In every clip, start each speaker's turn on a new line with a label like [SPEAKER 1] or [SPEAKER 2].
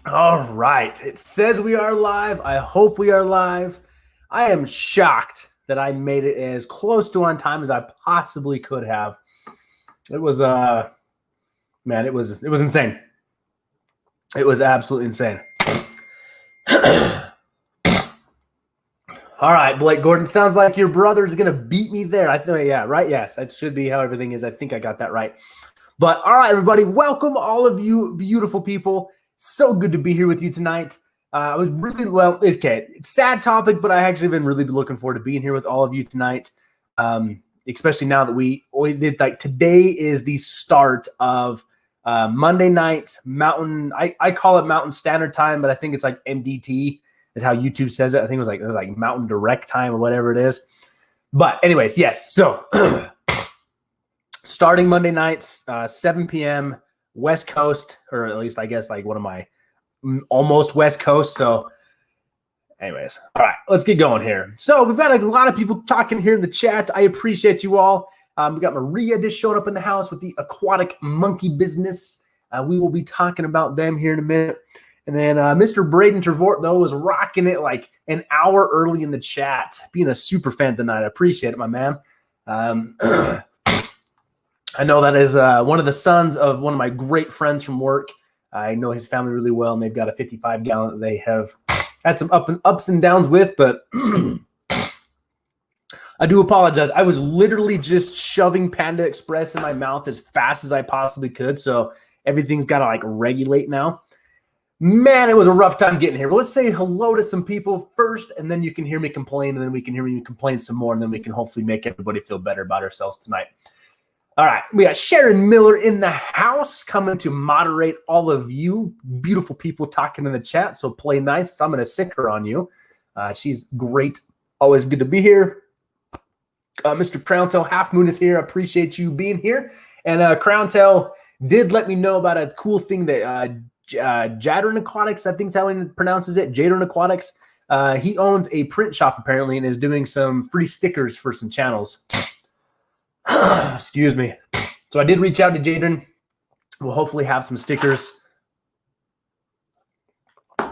[SPEAKER 1] All right. It says we are live. I hope we are live. I am shocked that I made it as close to on time as I possibly could have. It was man, it was insane. It was absolutely insane. All right, Blake Gordon. Sounds like your brother's gonna beat me there. I think, yeah, right. Yes, that should be how everything is. I think I got that right. But all right, everybody, welcome all of you beautiful people. So good to be here with you tonight. I was really okay. It's a sad topic, but I actually been really looking forward to being here with all of you tonight. Especially now that we did like today is the start of Monday night Mountain. I call it Mountain Standard Time, but I think it's like MDT is how YouTube says it. I think it was like Mountain Direct Time or whatever it is. But anyways, yes. So starting Monday nights, 7 p.m. West Coast, or at least I guess like one of my almost West Coast. So anyways, all right, let's get going here. So we've got a lot of people talking here in the chat. I appreciate you all. We got Maria just showed up in the house with the aquatic monkey business. We will be talking about them here in a minute. And then Mr. Braden Trevort, though, was rocking it like an hour early in the chat, being a super fan tonight. I appreciate it, my man. I know that is one of the sons of one of my great friends from work. I know his family really well, and they've got a 55-gallon that they have had some ups and downs with, but I do apologize. I was literally just shoving Panda Express in my mouth as fast as I possibly could, so everything's got to like regulate now. Man, it was a rough time getting here. But let's say hello to some people first, and then you can hear me complain, and then we can hear me complain some more, and then we can hopefully make everybody feel better about ourselves tonight. All right, we got Sharon Miller in the house coming to moderate all of you beautiful people talking in the chat, so play nice. I'm going to sick her on you. She's great. Always good to be here. Mr. Crowntail Half Moon is here. I appreciate you being here. And Crowntail did let me know about a cool thing that Jadron Aquatics, I think is how he pronounces it, Jadron Aquatics. He owns a print shop apparently and is doing some free stickers for some channels. Excuse me. So I did reach out to Jadron. We'll hopefully have some stickers.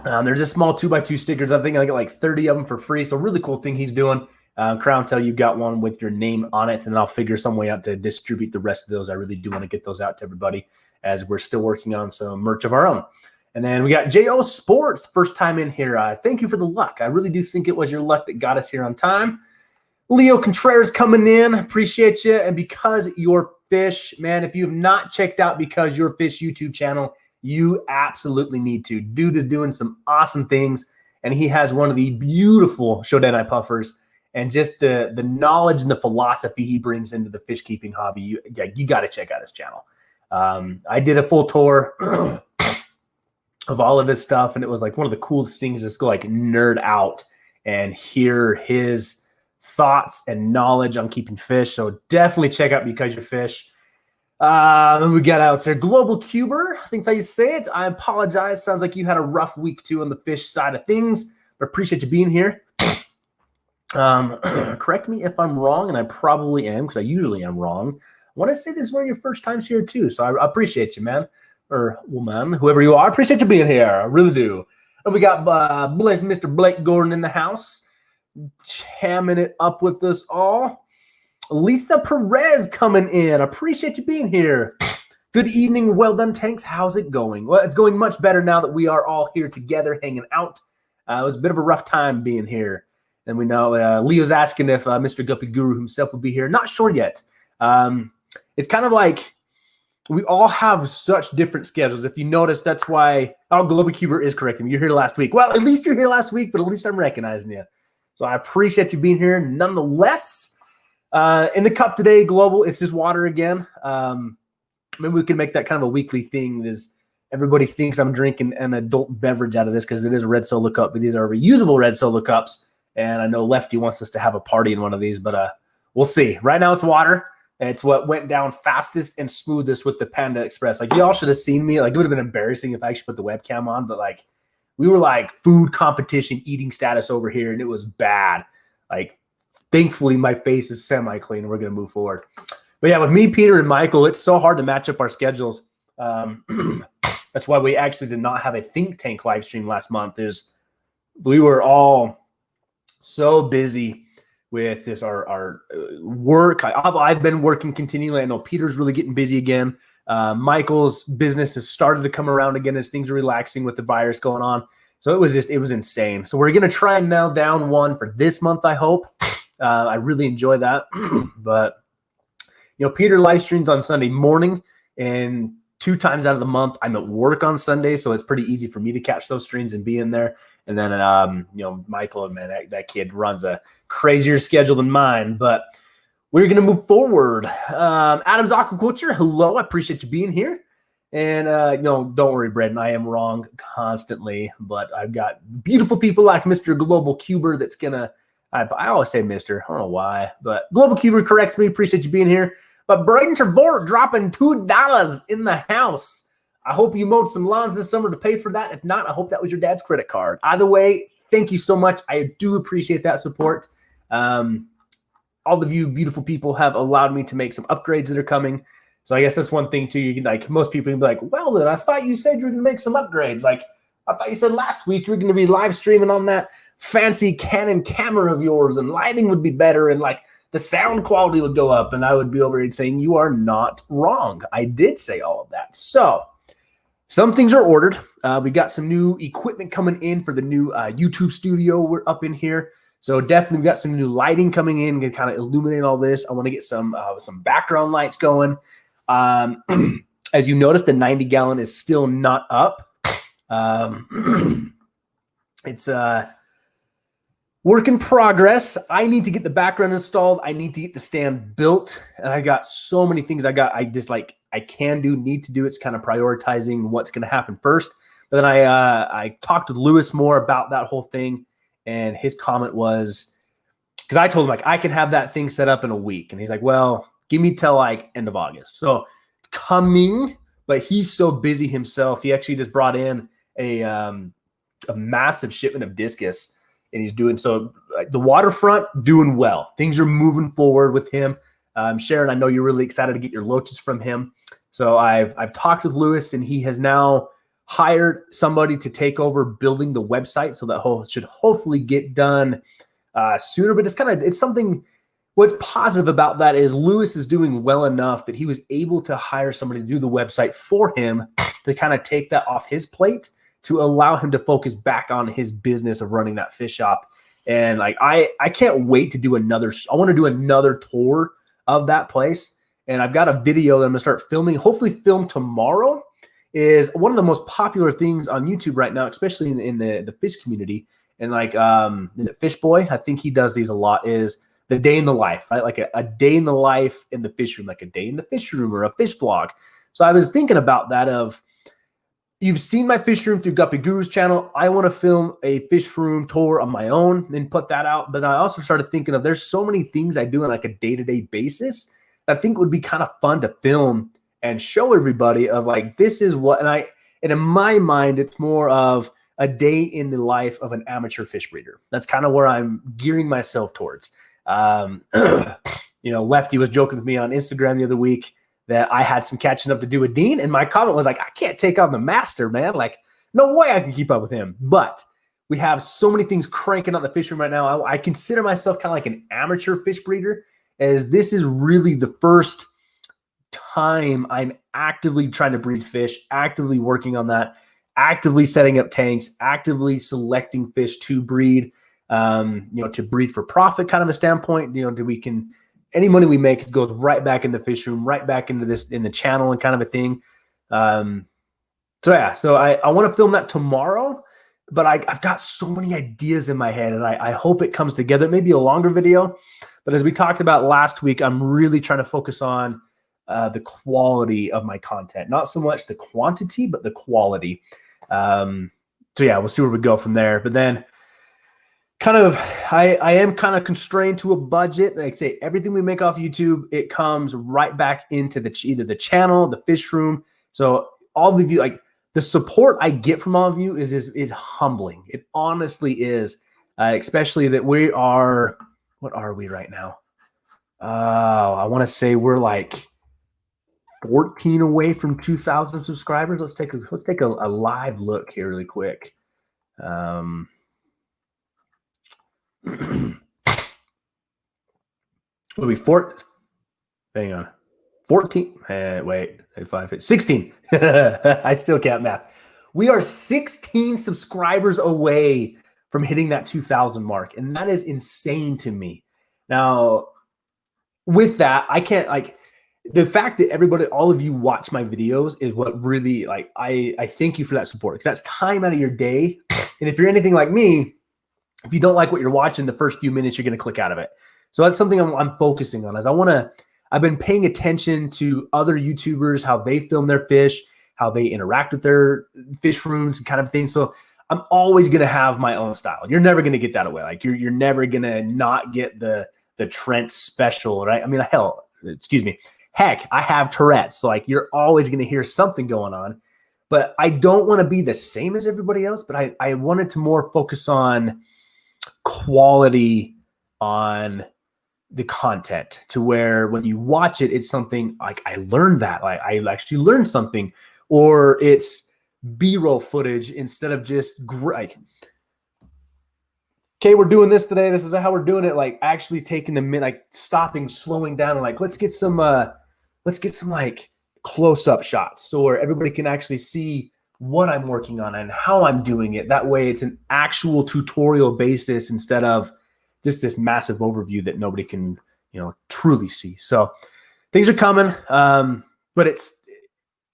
[SPEAKER 1] There's a small 2x2 stickers. I think I got like 30 of them for free. So really cool thing he's doing. Crowntail, you got one with your name on it, and then I'll figure some way out to distribute the rest of those. I really do want to get those out to everybody as we're still working on some merch of our own. And then we got J.O. Sports, first time in here. Thank you for the luck. I really do think it was your luck that got us here on time. Leo Contreras coming in. Appreciate you. And Because Your Fish, man, if you have not checked out Because Your Fish YouTube channel, you absolutely need to. Dude is doing some awesome things, and he has one of the beautiful Shodanai puffers. And just the knowledge and the philosophy he brings into the fish keeping hobby, you got to check out his channel. I did a full tour of all of his stuff, and it was like one of the coolest things just to like nerd out and hear his thoughts and knowledge on keeping fish. So definitely check out Because Your Fish. We got out there Global Cuber. I think that's how you say it. I apologize. Sounds like you had a rough week too on the fish side of things, but appreciate you being here. Correct me if I'm wrong, and I probably am because I usually am wrong. I want to say this is one of your first times here too, so I appreciate you, man, or woman, whoever you are. I appreciate you being here. I really do. And we got Mr. Blake Gordon in the house, hamming it up with us all. Lisa Perez coming in. I appreciate you being here. Good evening, Well-Don Tanks. How's it going? Well, it's going much better now that we are all here together hanging out. It was a bit of a rough time being here. And we know Leo's asking if Mr. Guppy Guru himself will be here. Not sure yet. It's kind of like we all have such different schedules. If you notice, that's why Global Cuber is correcting me. You're here last week. Well, at least you're here last week, but at least I'm recognizing you. So I appreciate you being here nonetheless. In the cup today, Global, it's just water again. Maybe we can make that kind of a weekly thing. Is everybody thinks I'm drinking an adult beverage out of this because it is a red Solo cup, but these are reusable red Solo cups. And I know Lefty wants us to have a party in one of these, but we'll see. Right now it's water. It's what went down fastest and smoothest with the Panda Express. Like, y'all should have seen me. Like, it would have been embarrassing if I actually put the webcam on, but like, we were like food competition eating status over here, and it was bad. Like, thankfully, my face is semi-clean, and we're going to move forward. But yeah, with me, Peter, and Michael, it's so hard to match up our schedules. That's why we actually did not have a think tank live stream last month. Is we were all so busy with this our work. I've been working continually. I know Peter's really getting busy again. Michael's business has started to come around again as things are relaxing with the virus going on. So it was insane. So we're going to try and nail down one for this month, I hope. I really enjoy that. But, Peter live streams on Sunday morning, and 2 times out of the month, I'm at work on Sunday. So it's pretty easy for me to catch those streams and be in there. And then, Michael, man, that kid runs a crazier schedule than mine. But we're going to move forward. Adam's Aquaculture, hello. I appreciate you being here. And, don't worry, Braden, I am wrong constantly. But I've got beautiful people like Mr. Global Cuber that's going to, I always say Mr. I don't know why. But Global Cuber corrects me. Appreciate you being here. But Braden Trevor dropping $2 in the house. I hope you mowed some lawns this summer to pay for that. If not, I hope that was your dad's credit card. Either way, thank you so much. I do appreciate that support. All of you beautiful people have allowed me to make some upgrades that are coming. So I guess that's one thing too. You can, like, most people can be like, well, then I thought you said you were going to make some upgrades. Like, I thought you said last week you were going to be live streaming on that fancy Canon camera of yours, and lighting would be better, and like the sound quality would go up, and I would be over here saying you are not wrong. I did say all of that. So some things are ordered. We got some new equipment coming in for the new YouTube studio. We're up in here. So definitely we got some new lighting coming in to kind of illuminate all this. I want to get some background lights going. As you notice, the 90-gallon is still not up. It's work in progress. I need to get the background installed. I need to get the stand built. And I got so many things I can do, need to do. It's kind of prioritizing what's going to happen first. But then I talked with Lewis more about that whole thing. And his comment was, because I told him, like, I can have that thing set up in a week. And he's like, well, give me till like end of August. So coming, but he's so busy himself. He actually just brought in a massive shipment of discus. And he's doing so. The waterfront doing well. Things are moving forward with him. Sharon, I know you're really excited to get your loaches from him. So I've talked with Lewis, and he has now hired somebody to take over building the website. So that should hopefully get done sooner. But it's something. What's positive about that is Lewis is doing well enough that he was able to hire somebody to do the website for him to kind of take that off his plate, to allow him to focus back on his business of running that fish shop. And like, I can't wait to do I want to do another tour of that place. And I've got a video that I'm gonna start filming, hopefully film tomorrow. Is one of the most popular things on YouTube right now, especially in the fish community. And like, is it Fish Boy? I think he does these a lot, is the day in the life, right? Like a day in the life in the fish room, like a day in the fish room or a fish vlog. So I was thinking about that of, you've seen my fish room through Guppy Guru's channel. I want to film a fish room tour on my own and put that out. But I also started thinking of, there's so many things I do on like a day-to-day basis that I think would be kind of fun to film and show everybody of like, this is what, and in my mind, it's more of a day in the life of an amateur fish breeder. That's kind of where I'm gearing myself towards. Lefty was joking with me on Instagram the other week that I had some catching up to do with Dean. And my comment was like, I can't take on the master, man. Like, no way I can keep up with him. But we have so many things cranking on the fish room right now. I consider myself kind of like an amateur fish breeder, as this is really the first time I'm actively trying to breed fish, actively working on that, actively setting up tanks, actively selecting fish to breed, to breed for profit kind of a standpoint. Any money we make goes right back in the fish room, right back into this, in the channel and kind of a thing. So I want to film that tomorrow, but I've got so many ideas in my head, and I hope it comes together. It may be a longer video, but as we talked about last week, I'm really trying to focus on the quality of my content, not so much the quantity, but the quality. We'll see where we go from there. But then I am kind of constrained to a budget. Like I say, everything we make off YouTube, it comes right back into either the channel, the fish room. So all of you, like, the support I get from all of you is humbling. It honestly is, especially that we are, what are we right now? I want to say we're like 14 away from 2,000 subscribers. Let's take a live look here really quick. Will be hang on. 14. Wait, 16. I still can't math. We are 16 subscribers away from hitting that 2,000 mark, and that is insane to me. Now, with that, I can't the fact that everybody, all of you watch my videos is what really I thank you for that support, because that's time out of your day. And if you're anything like me, if you don't like what you're watching the first few minutes, you're going to click out of it. So that's something I'm focusing on. I've been paying attention to other YouTubers, how they film their fish, how they interact with their fish rooms and kind of things. So I'm always going to have my own style. You're never going to get that away. Like you're never going to not get the Trent special, right? I mean, heck, I have Tourette's. So like you're always going to hear something going on. But I don't want to be the same as everybody else, but I wanted to more focus on quality on the content, to where when you watch it, it's something like I learned that, like I actually learned something, or it's B-roll footage instead of just okay, we're doing this today. This is how we're doing it. Like actually taking the minute, like stopping, slowing down, and like let's get some like close-up shots so where everybody can actually see what I'm working on and how I'm doing it. That way it's an actual tutorial basis instead of just this massive overview that nobody can, truly see. So things are coming. But it's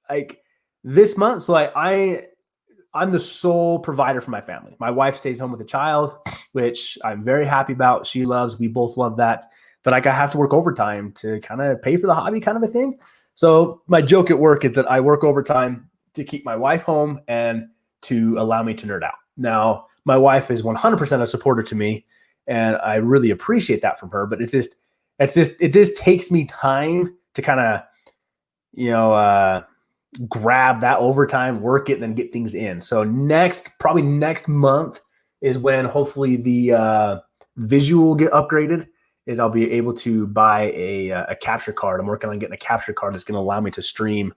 [SPEAKER 1] like this month. So I'm the sole provider for my family. My wife stays home with a child, which I'm very happy about. She loves, we both love that. But like I have to work overtime to kind of pay for the hobby, kind of a thing. So my joke at work is that I work overtime to keep my wife home and to allow me to nerd out. Now, my wife is 100% a supporter to me, and I really appreciate that from her. But it just takes me time to kind of, grab that overtime, work it, and then get things in. So probably next month is when hopefully the visual will get upgraded. Is I'll be able to buy a capture card. I'm working on getting a capture card that's going to allow me to stream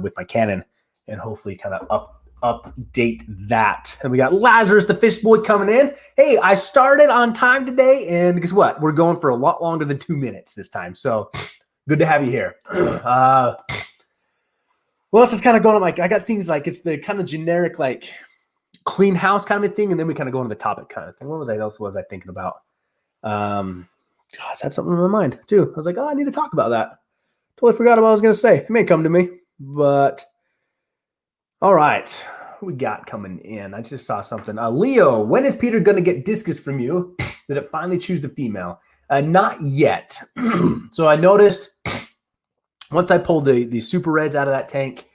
[SPEAKER 1] with my Canon and hopefully kind of update that. And we got Lazarus, the fish boy, coming in. Hey, I started on time today, and guess what? We're going for a lot longer than 2 minutes this time. So good to have you here. Well, else is kind of going on. Like I got things like it's the kind of generic like clean house kind of thing, and then we kind of go into the topic kind of thing. What else was I thinking about? I had something in my mind too. I was like, I need to talk about that. Totally forgot what I was going to say. It may come to me, but all right. What we got coming in? I just saw something. Leo, when is Peter going to get discus from you? Did it finally choose the female? Not yet. So I noticed once I pulled the super reds out of that tank,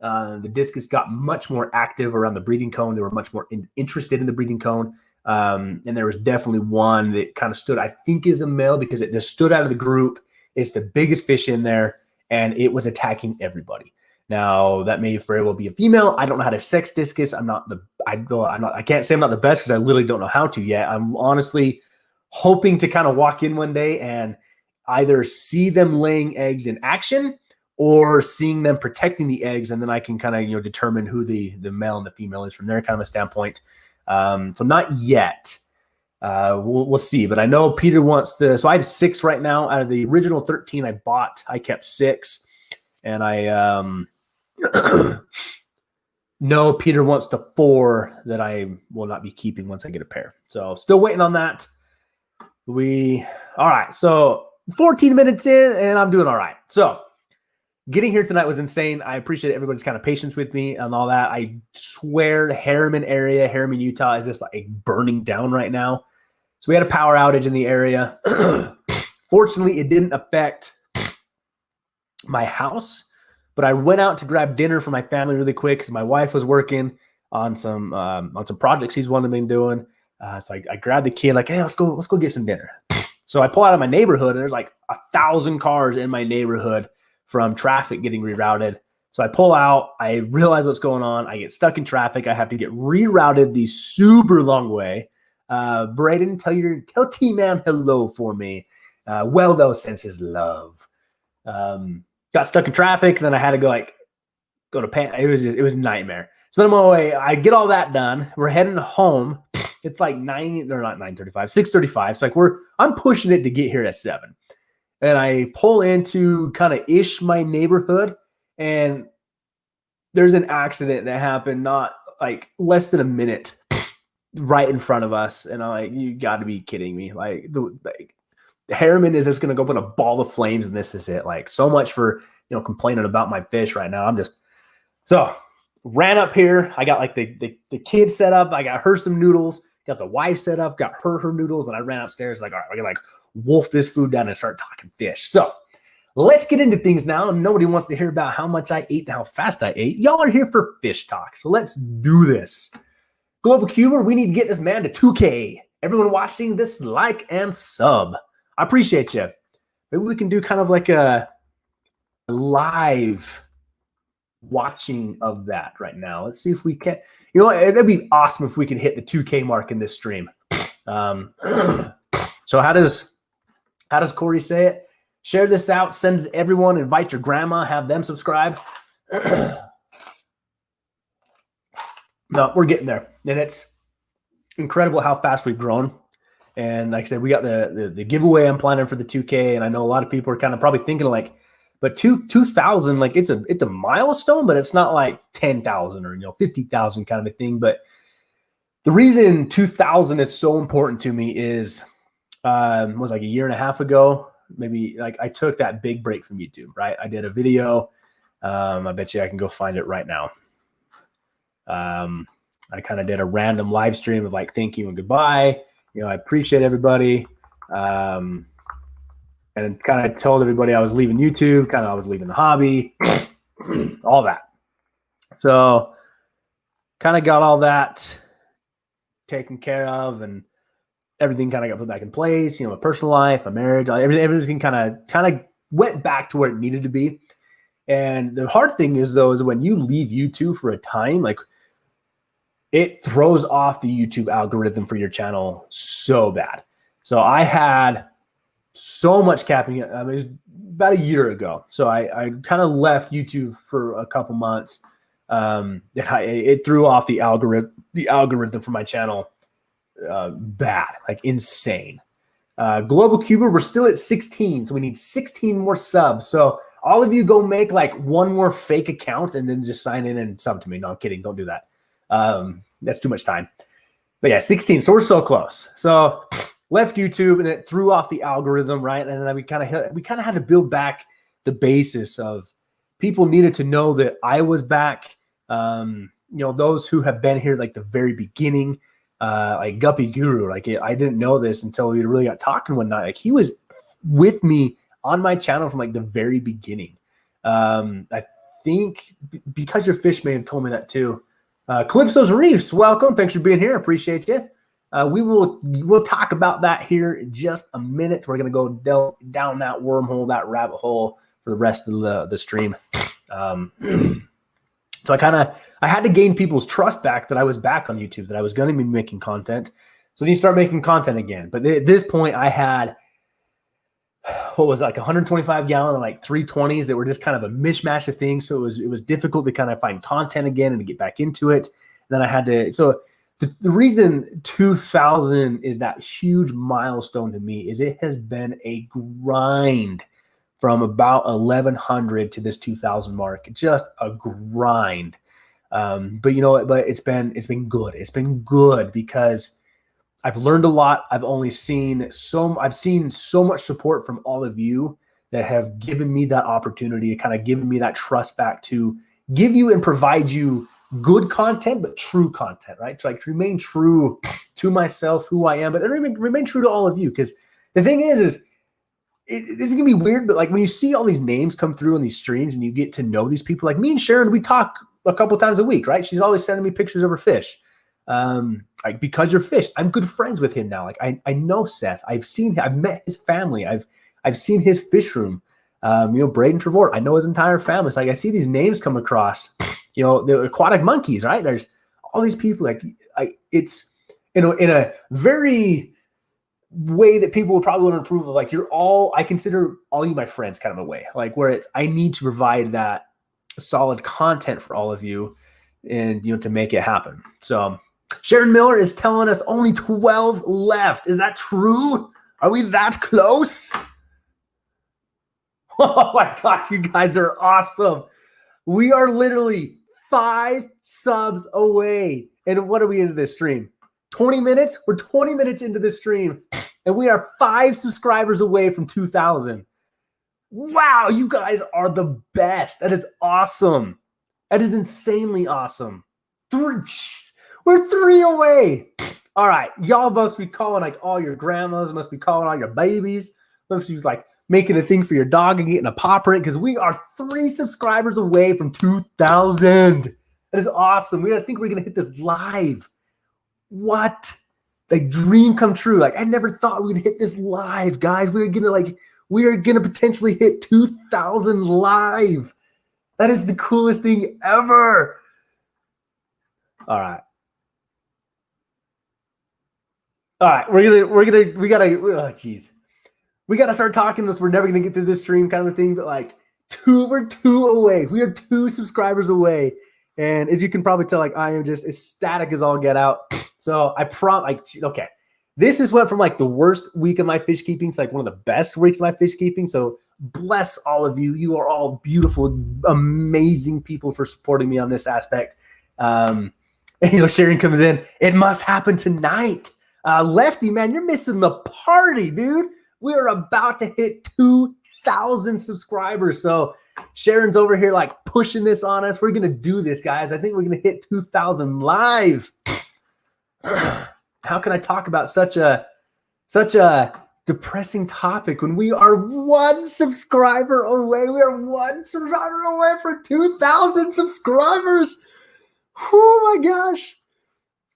[SPEAKER 1] the discus got much more active around the breeding cone. They were much more interested in the breeding cone. And there was definitely one that kind of stood, I think is a male, because it just stood out of the group. It's the biggest fish in there, and it was attacking everybody. Now that may very well be a female. I don't know how to sex discus. I can't say I'm not the best because I literally don't know how to yet. I'm honestly hoping to kind of walk in one day and either see them laying eggs in action or seeing them protecting the eggs. And then I can kind of, determine who the male and the female is from their kind of a standpoint. So not yet. We'll see. But I know Peter wants so I have 6 right now out of the original 13 I bought. I kept 6, and I know Peter wants the 4 that I will not be keeping once I get a pair. So still waiting on that. All right. So 14 minutes in, and I'm doing all right. So getting here tonight was insane. I appreciate everybody's kind of patience with me and all that. I swear the Harriman, Utah is just like burning down right now. So we had a power outage in the area. Fortunately, it didn't affect my house, but I went out to grab dinner for my family really quick because my wife was working on some projects he's wanted me doing. So I grabbed the kid, like, hey, let's go get some dinner. So I pull out of my neighborhood, and there's like 1,000 cars in my neighborhood from traffic getting rerouted. So I pull out, I realize what's going on. I get stuck in traffic. I have to get rerouted the super long way. Braden, tell T-Man hello for me. Wel-Don sends his love. got stuck in traffic. And then I had to go to Pan. It was a nightmare. So then I'm on my way. I get all that done. We're heading home. It's like 6:35. So I'm pushing it to get here at 7. And I pull into kind of my neighborhood, and there's an accident that happened not like less than a minute right in front of us. And I'm like, you got to be kidding me. Like Harriman is just going to go put a ball of flames, and this is it. Like, so much for, complaining about my fish right now. So ran up here. I got like the kid set up. I got her some noodles, got the wife set up, got her noodles. And I ran upstairs like, all right, I can wolf this food down and start talking fish. So let's get into things now. Nobody wants to hear about how much I ate and how fast I ate. Y'all are here for fish talk. So let's do this. Global Cuber, we need to get this man to 2K. Everyone watching this, like and sub. I appreciate you. Maybe we can do kind of like a live watching of that right now. Let's see if we can. It'd be awesome if we could hit the 2K mark in this stream. So how does Corey say it? Share this out, send it to everyone, invite your grandma, have them subscribe. No, we're getting there. And it's incredible how fast we've grown. And like I said, we got the giveaway I'm planning for the 2K. And I know a lot of people are kind of probably thinking but 2,000, like it's a milestone, but it's not like 10,000 or 50,000 kind of a thing. But the reason 2,000 is so important to me is was like a year and a half ago, maybe, like I took that big break from YouTube, right? I did a video. I bet you I can go find it right now. I kind of did a random live stream of like thank you and goodbye. I appreciate everybody. And kind of told everybody I was leaving YouTube, I was leaving the hobby, all that. So kind of got all that taken care of, and everything kind of got put back in place. My personal life, my marriage, everything kind of went back to where it needed to be. And the hard thing is when you leave YouTube for a time, like it throws off the YouTube algorithm for your channel so bad. So I had so much capping. It was about a year ago. So I kind of left YouTube for a couple months. It threw off the algorithm for my channel bad, like insane. Global Cuber, we're still at 16, so we need 16 more subs. So all of you go make like one more fake account and then just sign in and sub to me. No, I'm kidding. Don't do that. That's too much time. But yeah, 16. So we're so close. So left YouTube and it threw off the algorithm, right? And then we kind of had to build back the basis of people needed to know that I was back. Those who have been here like the very beginning, like Guppy Guru, like I didn't know this until we really got talking one night. Like he was with me on my channel from like the very beginning. I think because your fish may have told me that too. Calypso's Reefs, welcome. Thanks for being here. Appreciate you. We'll talk about that here in just a minute. We're going to go down that wormhole, that rabbit hole for the rest of the stream. So I had to gain people's trust back that I was back on YouTube, that I was going to be making content. So then you start making content again. But at this point I had, what was it, like 125 gallon and like 320s that were just kind of a mishmash of things. So it was difficult to kind of find content again and to get back into it. And then I had to, so the reason 2,000 is that huge milestone to me is it has been a grind from about 1,100 to this 2,000 mark. Just a grind. But you know what? But it's been good. It's been good because I've learned a lot. I've seen so much support from all of you that have given me that opportunity to kind of given me that trust back to give you and provide you good content, but true content, right? To like remain true to myself, who I am, but remain true to all of you. Because the thing is this is gonna be weird, but like when you see all these names come through on these streams and you get to know these people, like me and Sharon, we talk a couple times a week, right? She's always sending me pictures of her fish. Like because you're fish, I'm good friends with him now. Like I know Seth. I've met his family. I've seen his fish room. Braden Trevor. I know his entire family. It's like I see these names come across. The aquatic monkeys, right? There's all these people. Like it's in a very way that people would probably want to improve of, like, I consider all you my friends kind of a way, like where I need to provide that solid content for all of you and, to make it happen. So Sharon Miller is telling us only 12 left. Is that true? Are we that close? Oh my gosh, you guys are awesome. We are literally 5 subs away. And what are we into this stream? 20 minutes? We're 20 minutes into this stream, and we are 5 subscribers away from 2,000. Wow, you guys are the best. That is awesome. That is insanely awesome. We're 3 away. All right, y'all must be calling like all your grandmas, must be calling all your babies, must be like making a thing for your dog and getting a paw print, because we are 3 subscribers away from 2,000. That is awesome. I think we're gonna hit this live. What? Like, dream come true. Like, I never thought we'd hit this live, guys. We are gonna potentially hit 2,000 live. That is the coolest thing ever. All right. We gotta start talking this. We're never gonna get through this stream kind of a thing, but like we're 2 away. We are 2 subscribers away. And as you can probably tell, like, I am just ecstatic as all get out. So okay. This is went from like the worst week of my fish keeping to like one of the best weeks of my fish keeping. So bless all of you. You are all beautiful, amazing people for supporting me on this aspect. And, Sharon comes in. It must happen tonight. Lefty, man, you're missing the party, dude. We are about to hit 2,000 subscribers. So Sharon's over here like pushing this on us. We're going to do this, guys. I think we're going to hit 2,000 live. How can I talk about such a depressing topic when we are 1 subscriber away? We are 1 subscriber away for 2,000 subscribers. Oh my gosh.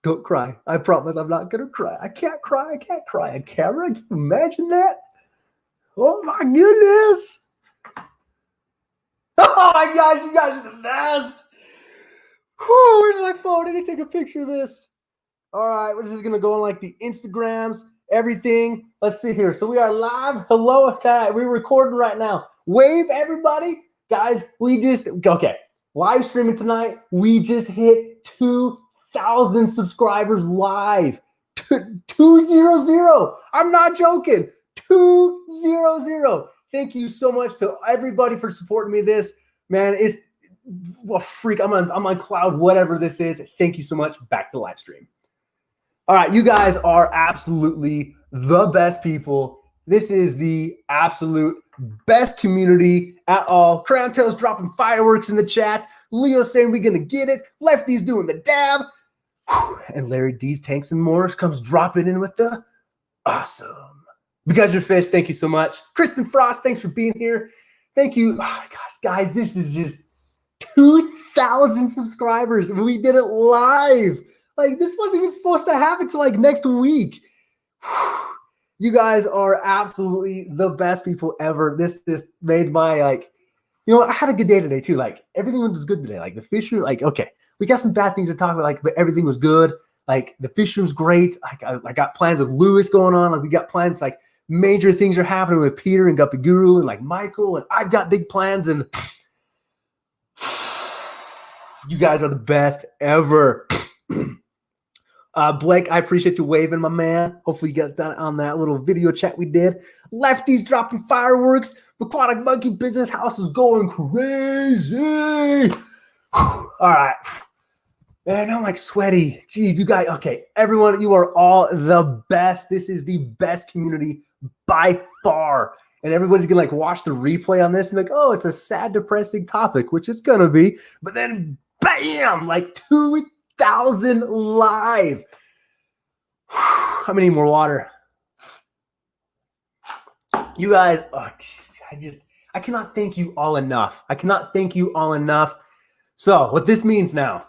[SPEAKER 1] Don't cry. I promise I'm not going to cry. I can't cry. I can't cry on camera. Can you imagine that? Oh my goodness. Oh my gosh, you guys are the best. Where's my phone? I can take a picture of this. All right, this is going to go on like the Instagrams, everything. Let's see here. So we are live. Hello. Okay, we're recording right now. Wave, everybody. Guys, live streaming tonight. We just hit 2,000 subscribers live. 200. I'm not joking. 200. Thank you so much to everybody for supporting me. This, man, is a freak. I'm on cloud, whatever this is. Thank you so much. Back to the live stream. All right, you guys are absolutely the best people. This is the absolute best community at all. Crown Tail's dropping fireworks in the chat. Leo saying we're going to get it. Lefty's doing the dab. And Larry D's Tanks and Morris comes dropping in with the awesome. You guys are fish. Thank you so much. Kristen Frost, thanks for being here. Thank you. Oh my gosh, guys, this is just 2,000 subscribers. We did it live. Like, this wasn't even supposed to happen till like next week. You guys are absolutely the best people ever. This made my, like, I had a good day today too. Like, everything was good today. Like, the fish room, like, okay, we got some bad things to talk about, like, but everything was good. Like, the fish room's great. I got plans with Lewis going on. Like, we got plans, like, major things are happening with Peter and Guppy Guru and like Michael, and I've got big plans, and you guys are the best ever. Blake, I appreciate you waving, my man. Hopefully you got that on that little video chat we did. Lefty's dropping fireworks. Aquatic Monkey Business House is going crazy. All right. Man, I'm like sweaty. Jeez, you guys. Okay, everyone, you are all the best. This is the best community by far. And everybody's going to like watch the replay on this and like, oh, it's a sad, depressing topic, which it's going to be. But then, bam, like 2,000 live. How many more water? You guys, I cannot thank you all enough. I cannot thank you all enough. So what this means now,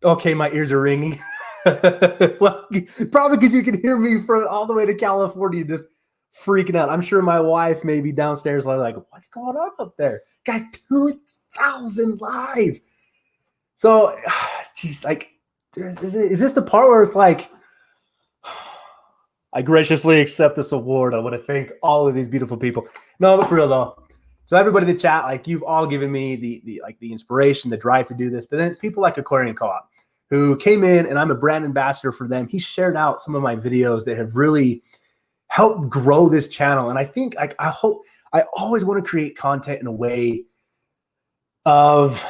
[SPEAKER 1] okay, my ears are ringing. Well, probably because you can hear me from all the way to California just freaking out. I'm sure my wife may be downstairs like, what's going on up there? Guys, 2,000 live. So, geez, like, is this the part where it's like, I graciously accept this award. I want to thank all of these beautiful people. No, but for real though. So everybody in the chat, like you've all given me the inspiration, the drive to do this. But then it's people like Aquarium Co-op who came in, and I'm a brand ambassador for them. He shared out some of my videos that have really helped grow this channel. And I think I always want to create content in a way of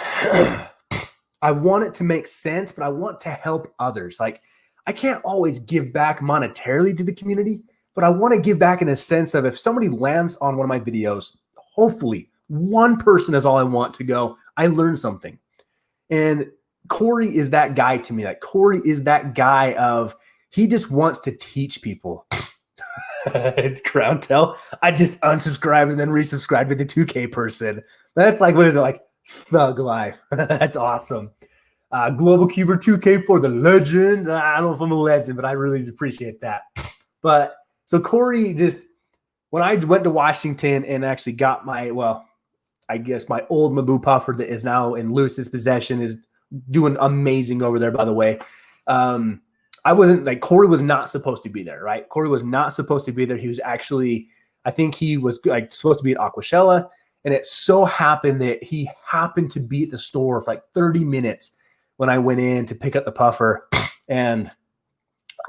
[SPEAKER 1] I want it to make sense, but I want to help others. Like I can't always give back monetarily to the community, but I want to give back in a sense of if somebody lands on one of my videos, hopefully one person is all I want to go, I learned something. And Corey is that guy to me. Like Corey is that guy of, he just wants to teach people. It's Crown Tell. I just unsubscribed and then resubscribed with the 2K person. That's like, what is it? Like thug life. That's awesome. Global Cuber 2K for the legend. I don't know if I'm a legend, but I really appreciate that. But so Corey just, when I went to Washington and actually got my, well, I guess my old Mabu puffer that is now in Lewis's possession is doing amazing over there, by the way. I wasn't like, Corey was not supposed to be there, right? Corey was not supposed to be there. He was actually, I think he was like supposed to be at Aquashella. And it so happened that he happened to be at the store for like 30 minutes when I went in to pick up the puffer. And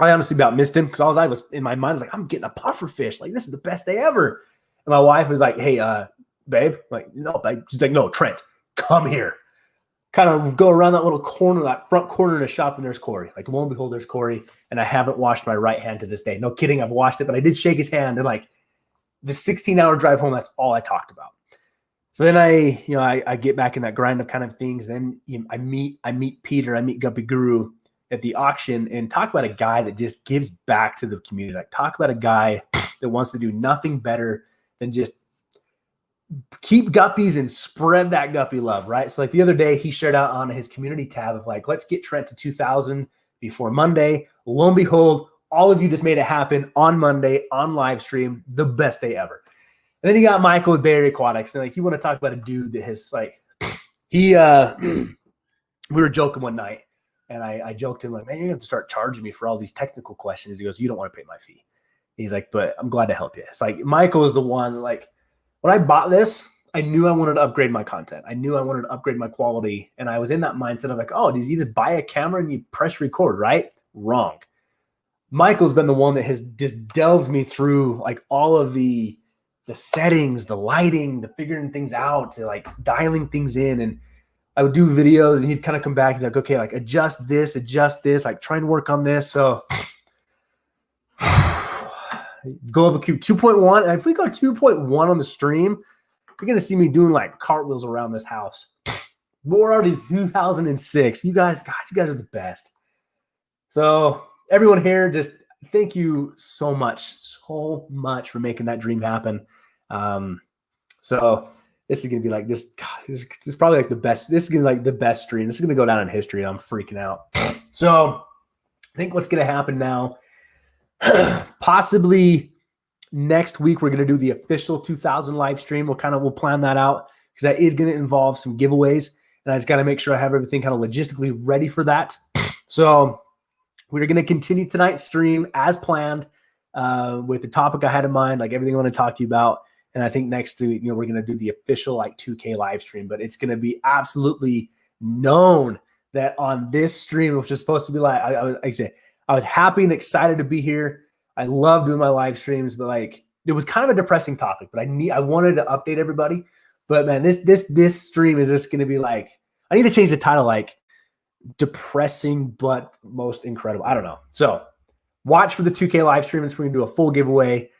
[SPEAKER 1] I honestly about missed him because I was in my mind, I was like, I'm getting a puffer fish. Like, this is the best day ever. And my wife was like, hey, babe. I'm like, no, babe. She's like, no, Trent, come here. Kind of go around that little corner, that front corner of the shop, and there's Corey. Like, lo and behold, there's Corey. And I haven't washed my right hand to this day. No kidding, I've washed it, but I did shake his hand. And like the 16-hour drive home, that's all I talked about. So then I get back in that grind of kind of things. Then I meet Peter, I meet Guppy Guru at the auction, and talk about a guy that just gives back to the community. Like, talk about a guy that wants to do nothing better than just keep guppies and spread that guppy love, right? So like the other day, he shared out on his community tab of like, let's get Trent to 2,000 before Monday. Lo and behold, all of you just made it happen on Monday on live stream. The best day ever. And then you got Michael with Bay Area Aquatics. And like, you want to talk about a dude that has like, we were joking one night, and I joked to him like, man, you're going to have to start charging me for all these technical questions. He goes, you don't want to pay my fee. He's like, but I'm glad to help you. It's like, Michael is the one, like, when I bought this, I knew I wanted to upgrade my content. I knew I wanted to upgrade my quality. And I was in that mindset of like, oh, did you just buy a camera and you press record, right? Wrong. Michael's been the one that has just delved me through like all of the settings, the lighting, the figuring things out, to like dialing things in. And I would do videos and he'd kind of come back. He's like, okay, like adjust this, like try and work on this. So go up a cube 2.1. And if we go 2.1 on the stream, you're going to see me doing like cartwheels around this house. But we're already 2006. You guys are the best. So everyone here, just thank you so much for making that dream happen. So this is going to be like this. God, this is probably like the best. This is going to be like the best stream. This is going to go down in history. I'm freaking out. So I think what's going to happen now, possibly next week, we're going to do the official 2000 live stream. We'll plan that out because that is going to involve some giveaways, and I just got to make sure I have everything kind of logistically ready for that. So we're going to continue tonight's stream as planned with the topic I had in mind, like everything I want to talk to you about. And I think next week, we're going to do the official like 2K live stream, but it's going to be absolutely known that on this stream, which is supposed to be like, I was happy and excited to be here. I love doing my live streams, but like it was kind of a depressing topic, but I wanted to update everybody. But man, this stream is just going to be like, I need to change the title, like depressing, but most incredible. I don't know. So watch for the 2K live stream. It's going to do a full giveaway.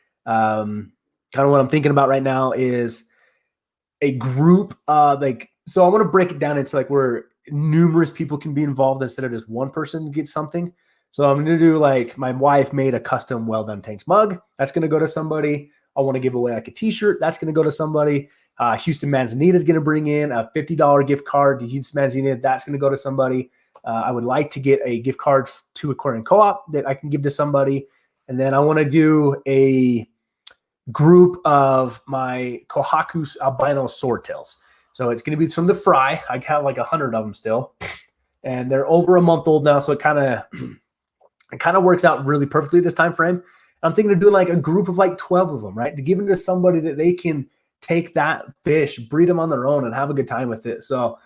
[SPEAKER 1] Kind of what I'm thinking about right now is a group, so I want to break it down into like where numerous people can be involved instead of just one person gets something. So I'm going to do like, my wife made a custom Well-Done Tanks mug. That's going to go to somebody. I want to give away like a t-shirt. That's going to go to somebody. Houston Manzanita is going to bring in a $50 gift card to Houston Manzanita. That's going to go to somebody. I would like to get a gift card to Aquarium Co-op that I can give to somebody. And then I want to do a group of my Kohaku albino swordtails. So it's going to be from the fry. I have like 100 of them still. And they're over a month old now. So it kind of works out really perfectly this time frame. I'm thinking of doing like a group of like 12 of them, right? To give them to somebody that they can take that fish, breed them on their own, and have a good time with it. So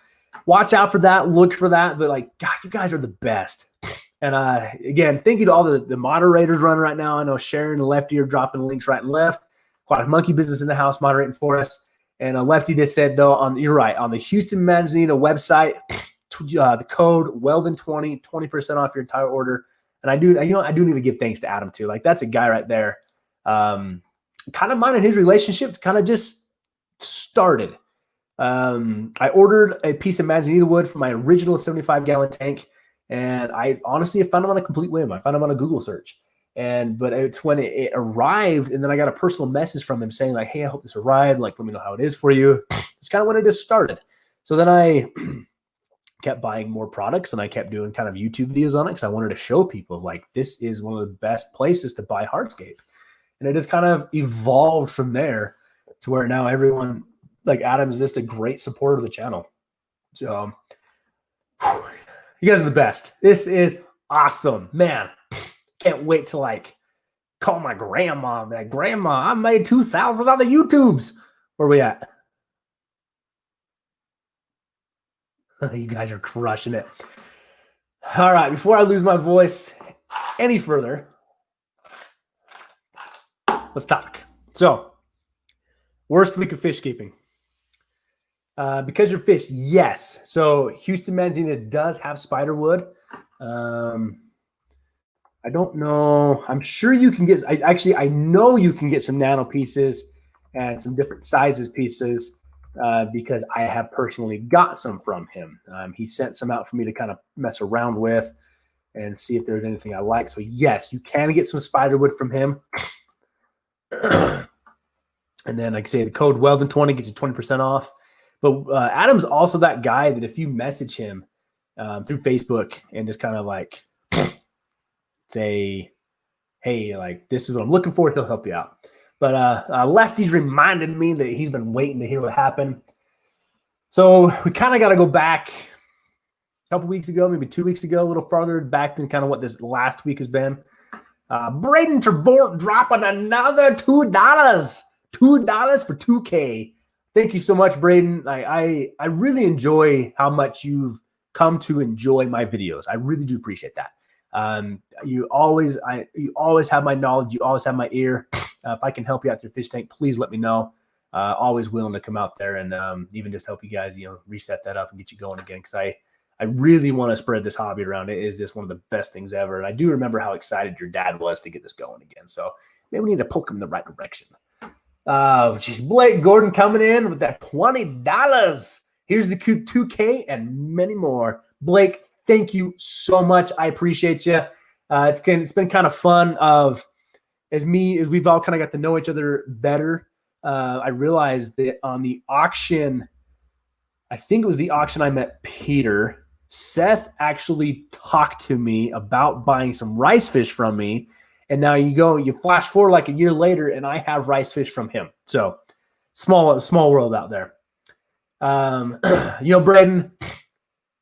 [SPEAKER 1] watch out for that. Look for that. But like, God, you guys are the best. And again, thank you to all the moderators running right now. I know Sharon and Lefty are dropping links right and left. Aquatic Monkey Business in the house moderating for us. And Lefty just said, though, you're right. On the Houston Manzanita website, the code Wel-Don20, 20% off your entire order. And I do need to give thanks to Adam too. Like, that's a guy right there. Kind of mine and his relationship kind of just started. I ordered a piece of Manzanita wood for my original 75-gallon tank. And I honestly found him on a complete whim. I found him on a Google search. But it's when it arrived, and then I got a personal message from him saying, like, hey, I hope this arrived. Like, let me know how it is for you. It's kind of when it just started. So then I kept buying more products, and I kept doing kind of YouTube videos on it because I wanted to show people, like, this is one of the best places to buy hardscape. And it just kind of evolved from there to where now everyone, like Adam, is just a great supporter of the channel. So you guys are the best. This is awesome, man. Can't wait to like call my grandma. Like, grandma, I made 2,000 on the YouTubes. Where we at? You guys are crushing it. All right, before I lose my voice any further, let's talk. So, worst week of fish keeping. Because you're fish, yes. So Houston Manzanita does have spiderwood. I don't know. I'm sure you can get. I know you can get some nano pieces and some different sizes pieces because I have personally got some from him. He sent some out for me to kind of mess around with and see if there's anything I like. So yes, you can get some spiderwood from him. And then, like I say, the code Wel-Don20 gets you 20% off. But Adam's also that guy that if you message him through Facebook and just kind of like say, hey, like, this is what I'm looking for, he'll help you out. But Lefty's reminded me that he's been waiting to hear what happened. So we kind of got to go back a couple weeks ago, maybe 2 weeks ago, a little farther back than kind of what this last week has been. Braden Trevort dropping another $2. $2 for 2K. Thank you so much, Braden. I really enjoy how much you've come to enjoy my videos. I really do appreciate that. You always have my knowledge. You always have my ear. If I can help you out with your fish tank, please let me know. Always willing to come out there and even just help you guys, reset that up and get you going again. Because I really want to spread this hobby around. It is just one of the best things ever. And I do remember how excited your dad was to get this going again. So maybe we need to poke him in the right direction. Geez, Blake Gordon coming in with that $20. Here's the 2K and many more. Blake, thank you so much. I appreciate you. It's been kind of fun as we've all kind of got to know each other better. I realized that on the auction, I think it was the auction I met Peter, Seth actually talked to me about buying some rice fish from me. And now you flash forward like a year later, and I have rice fish from him. So small world out there. Braden,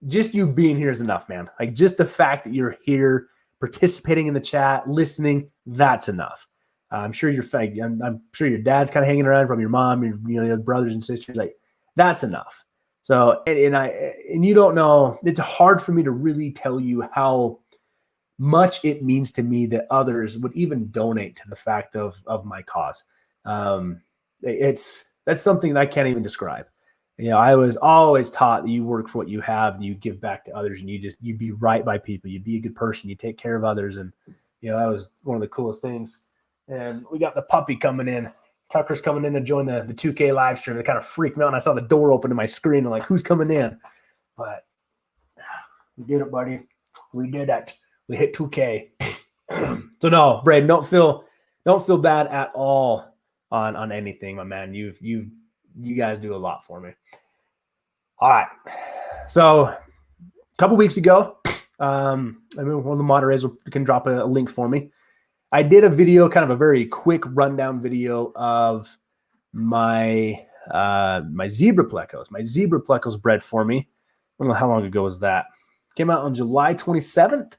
[SPEAKER 1] just you being here is enough, man. Like, just the fact that you're here, participating in the chat, listening, that's enough. I'm sure I'm sure your dad's kind of hanging around, from your mom, your brothers and sisters. Like, that's enough. So, and you don't know, it's hard for me to really tell you how much it means to me that others would even donate to the fact of my cause. That's something that I can't even describe. I was always taught that you work for what you have and you give back to others, and you be right by people. You be a good person. You take care of others. And, that was one of the coolest things. And we got the puppy coming in. Tucker's coming in to join the 2K live stream. It kind of freaked me out. And I saw the door open to my screen. I'm like, who's coming in? But we did it, buddy. We did it. We hit 2K. So no, Braden, don't feel bad at all on anything, my man. You guys do a lot for me. All right. So a couple weeks ago, one of the moderators can drop a link for me. I did a video, kind of a very quick rundown video of my zebra plecos. My zebra plecos bred for me. I don't know how long ago was that. Came out on July 27th.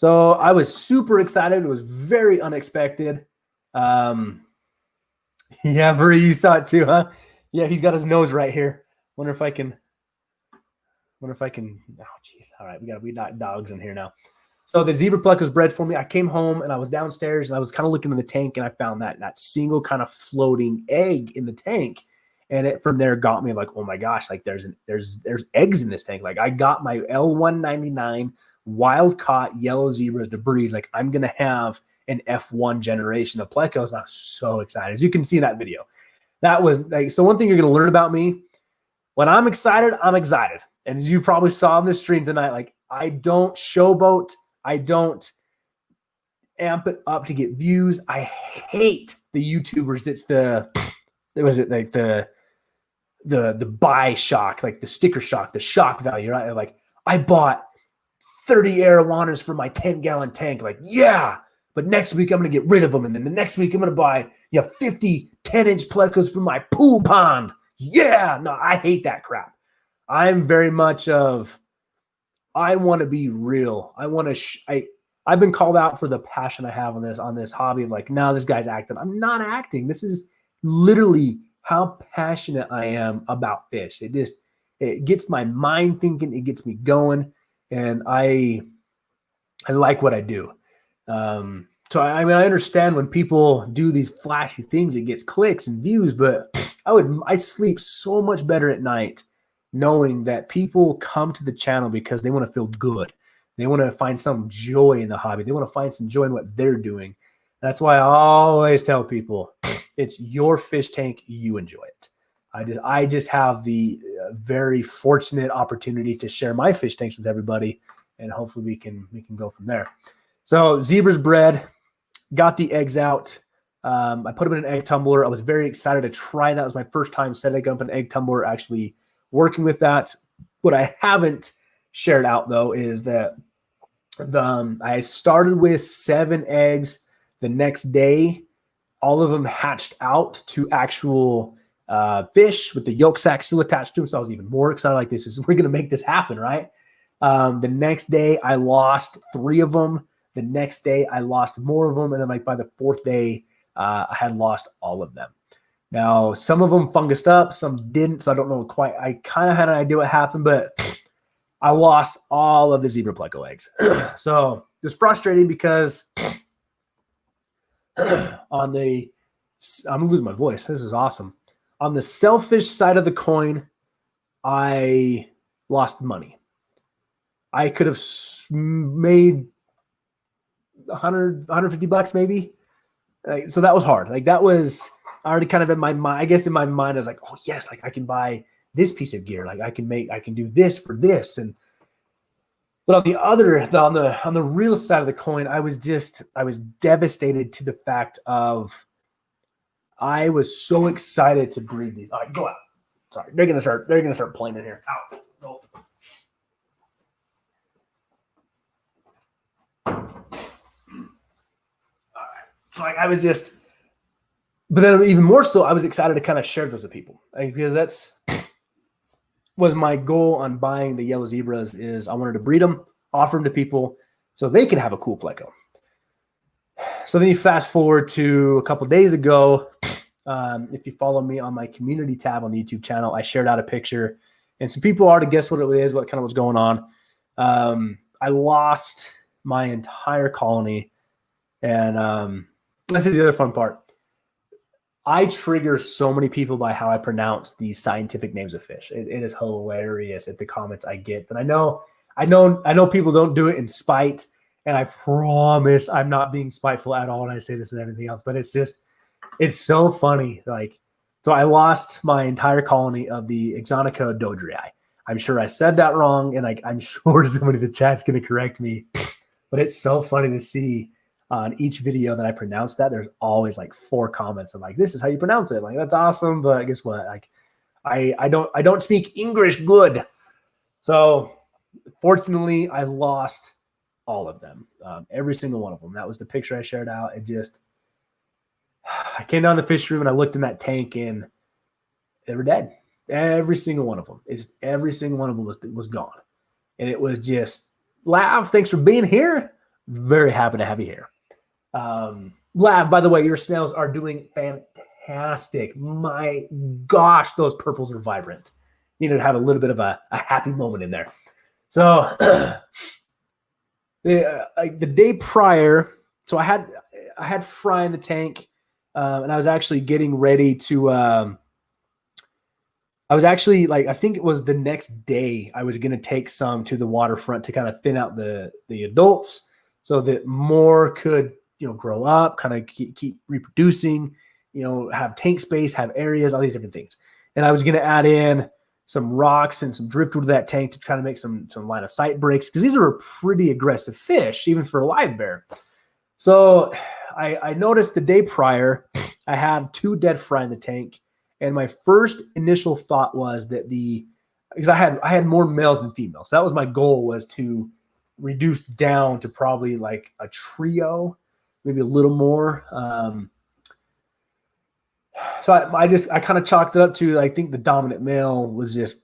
[SPEAKER 1] So I was super excited. It was very unexpected. Yeah, Marie, you saw it too, huh? Yeah, he's got his nose right here. Wonder if I can. Oh, jeez. All right, we got dogs in here now. So the zebra pluck was bred for me. I came home and I was downstairs and I was kind of looking in the tank and I found that single kind of floating egg in the tank, and it from there got me like, oh my gosh, like there's eggs in this tank. Like I got my L199 wild caught yellow zebras to breed. Like I'm gonna have an F1 generation of plecos. And I was so excited, as you can see in that video. That was like, so one thing you're gonna learn about me: when I'm excited, I'm excited. And as you probably saw on the stream tonight, like I don't showboat. I don't amp it up to get views. I hate the YouTubers. The buy shock, like the sticker shock, the shock value, right? Like I bought 30 arowanas for my 10-gallon tank. Like, yeah, but next week I'm going to get rid of them. And then the next week I'm going to buy 50 10-inch plecos for my pool pond. Yeah, no, I hate that crap. I'm very much of, I want to be real. I want to, I've been called out for the passion I have on this hobby of like, no, this guy's acting. I'm not acting. This is literally how passionate I am about fish. It gets my mind thinking. It gets me going, and I like what I do. So I mean, I understand when people do these flashy things, it gets clicks and views, but I sleep so much better at night knowing that people come to the channel because they want to feel good. They want to find some joy in the hobby. They want to find some joy in what they're doing. That's why I always tell people, it's your fish tank, you enjoy it. I just have the very fortunate opportunity to share my fish tanks with everybody, and hopefully we can go from there. So zebras bred, got the eggs out. I put them in an egg tumbler. I was very excited to try that. It was my first time setting up an egg tumbler, actually working with that. What I haven't shared out though is that I started with 7 eggs. The next day, all of them hatched out to actual fish with the yolk sac still attached to them. So I was even more excited. Like we're going to make this happen, right? The next day, I lost 3 of them. The next day, I lost more of them. And then like by the 4th day, I had lost all of them. Now, some of them fungused up, some didn't. So I don't know quite. I kind of had an idea what happened, but I lost all of the zebra pleco eggs. So it was frustrating because I'm losing my voice. This is awesome. On the selfish side of the coin, I lost money. I could have made 100, 150 bucks maybe. So that was hard. Like that was already kind of in my mind. I guess in my mind, I was like, oh yes, like I can buy this piece of gear. Like I can do this for this. But on the real side of the coin, I was devastated to the fact of I was so excited to breed these. All right, go out. Sorry, they're gonna start playing in here. Out. Go. So I was just, but then even more so, I was excited to kind of share those with people, because that's was my goal on buying the yellow zebras. Is I wanted to breed them, offer them to people so they can have a cool pleco. So then you fast forward to a couple days ago. If you follow me on my community tab on the YouTube channel, I shared out a picture, and some people already guessed what it is, what kind of was going on. I lost my entire colony, and this is the other fun part. I trigger so many people by how I pronounce these scientific names of fish. It is hilarious at the comments I get. And I know people don't do it in spite, and I promise I'm not being spiteful at all when I say this and everything else, but it's so funny. Like, so I lost my entire colony of the Ixonica dodrii. I'm sure I said that wrong, and I'm sure somebody in the chat's going to correct me, but it's so funny to see on each video that I pronounce that. There's always like 4 comments. I'm like, this is how you pronounce it. Like, that's awesome. But guess what? Like, I don't speak English good. So fortunately, I lost all of them, every single one of them. That was the picture I shared out. I came down the fish room and I looked in that tank and they were dead. Every single one of them. Every single one of them was gone. And it was just, Lav, thanks for being here. Very happy to have you here. Lav, by the way, your snails are doing fantastic. My gosh, those purples are vibrant. You need to have a little bit of a happy moment in there. So the day prior, so I had fry in the tank, and I was actually getting ready to. I was actually I think it was the next day I was going to take some to the waterfront to kind of thin out the adults so that more could grow up, kind of keep reproducing, have tank space, have areas, all these different things. And I was going to add in some rocks and some driftwood to that tank to kind of make some line of sight breaks, because these are pretty aggressive fish, even for a live bear. So I noticed the day prior, I had 2 dead fry in the tank. And my first initial thought was that because I had more males than females. So that was my goal, was to reduce down to probably like a trio, maybe a little more. So I kind of chalked it up to, I think the dominant male was just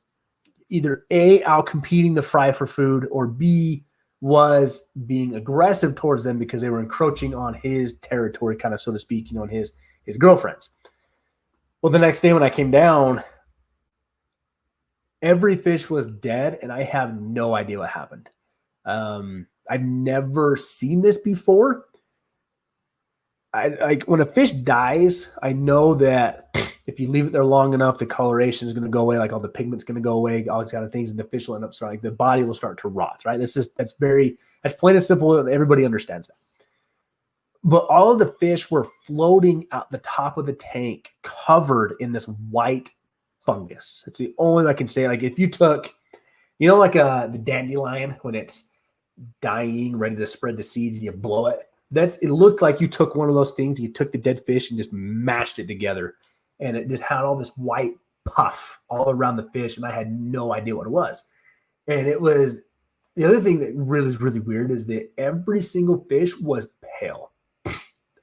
[SPEAKER 1] either A, out competing the fry for food, or B, was being aggressive towards them because they were encroaching on his territory, kind of, so to speak, and his girlfriends. Well, the next day when I came down, every fish was dead, and I have no idea what happened. I've never seen this before. When a fish dies, I know that if you leave it there long enough, the coloration is going to go away, like all the pigment's going to go away, all these kind of things, and the fish will end up starting, the body will start to rot, right? That's plain and simple. Everybody understands that. But all of the fish were floating at the top of the tank, covered in this white fungus. It's the only way I can say. Like, if you took, the dandelion when it's dying, ready to spread the seeds, and you blow it. It looked like you took one of those things, you took the dead fish and just mashed it together, and it just had all this white puff all around the fish, and I had no idea what it was. And it was, the other thing that really is really weird is that every single fish was pale.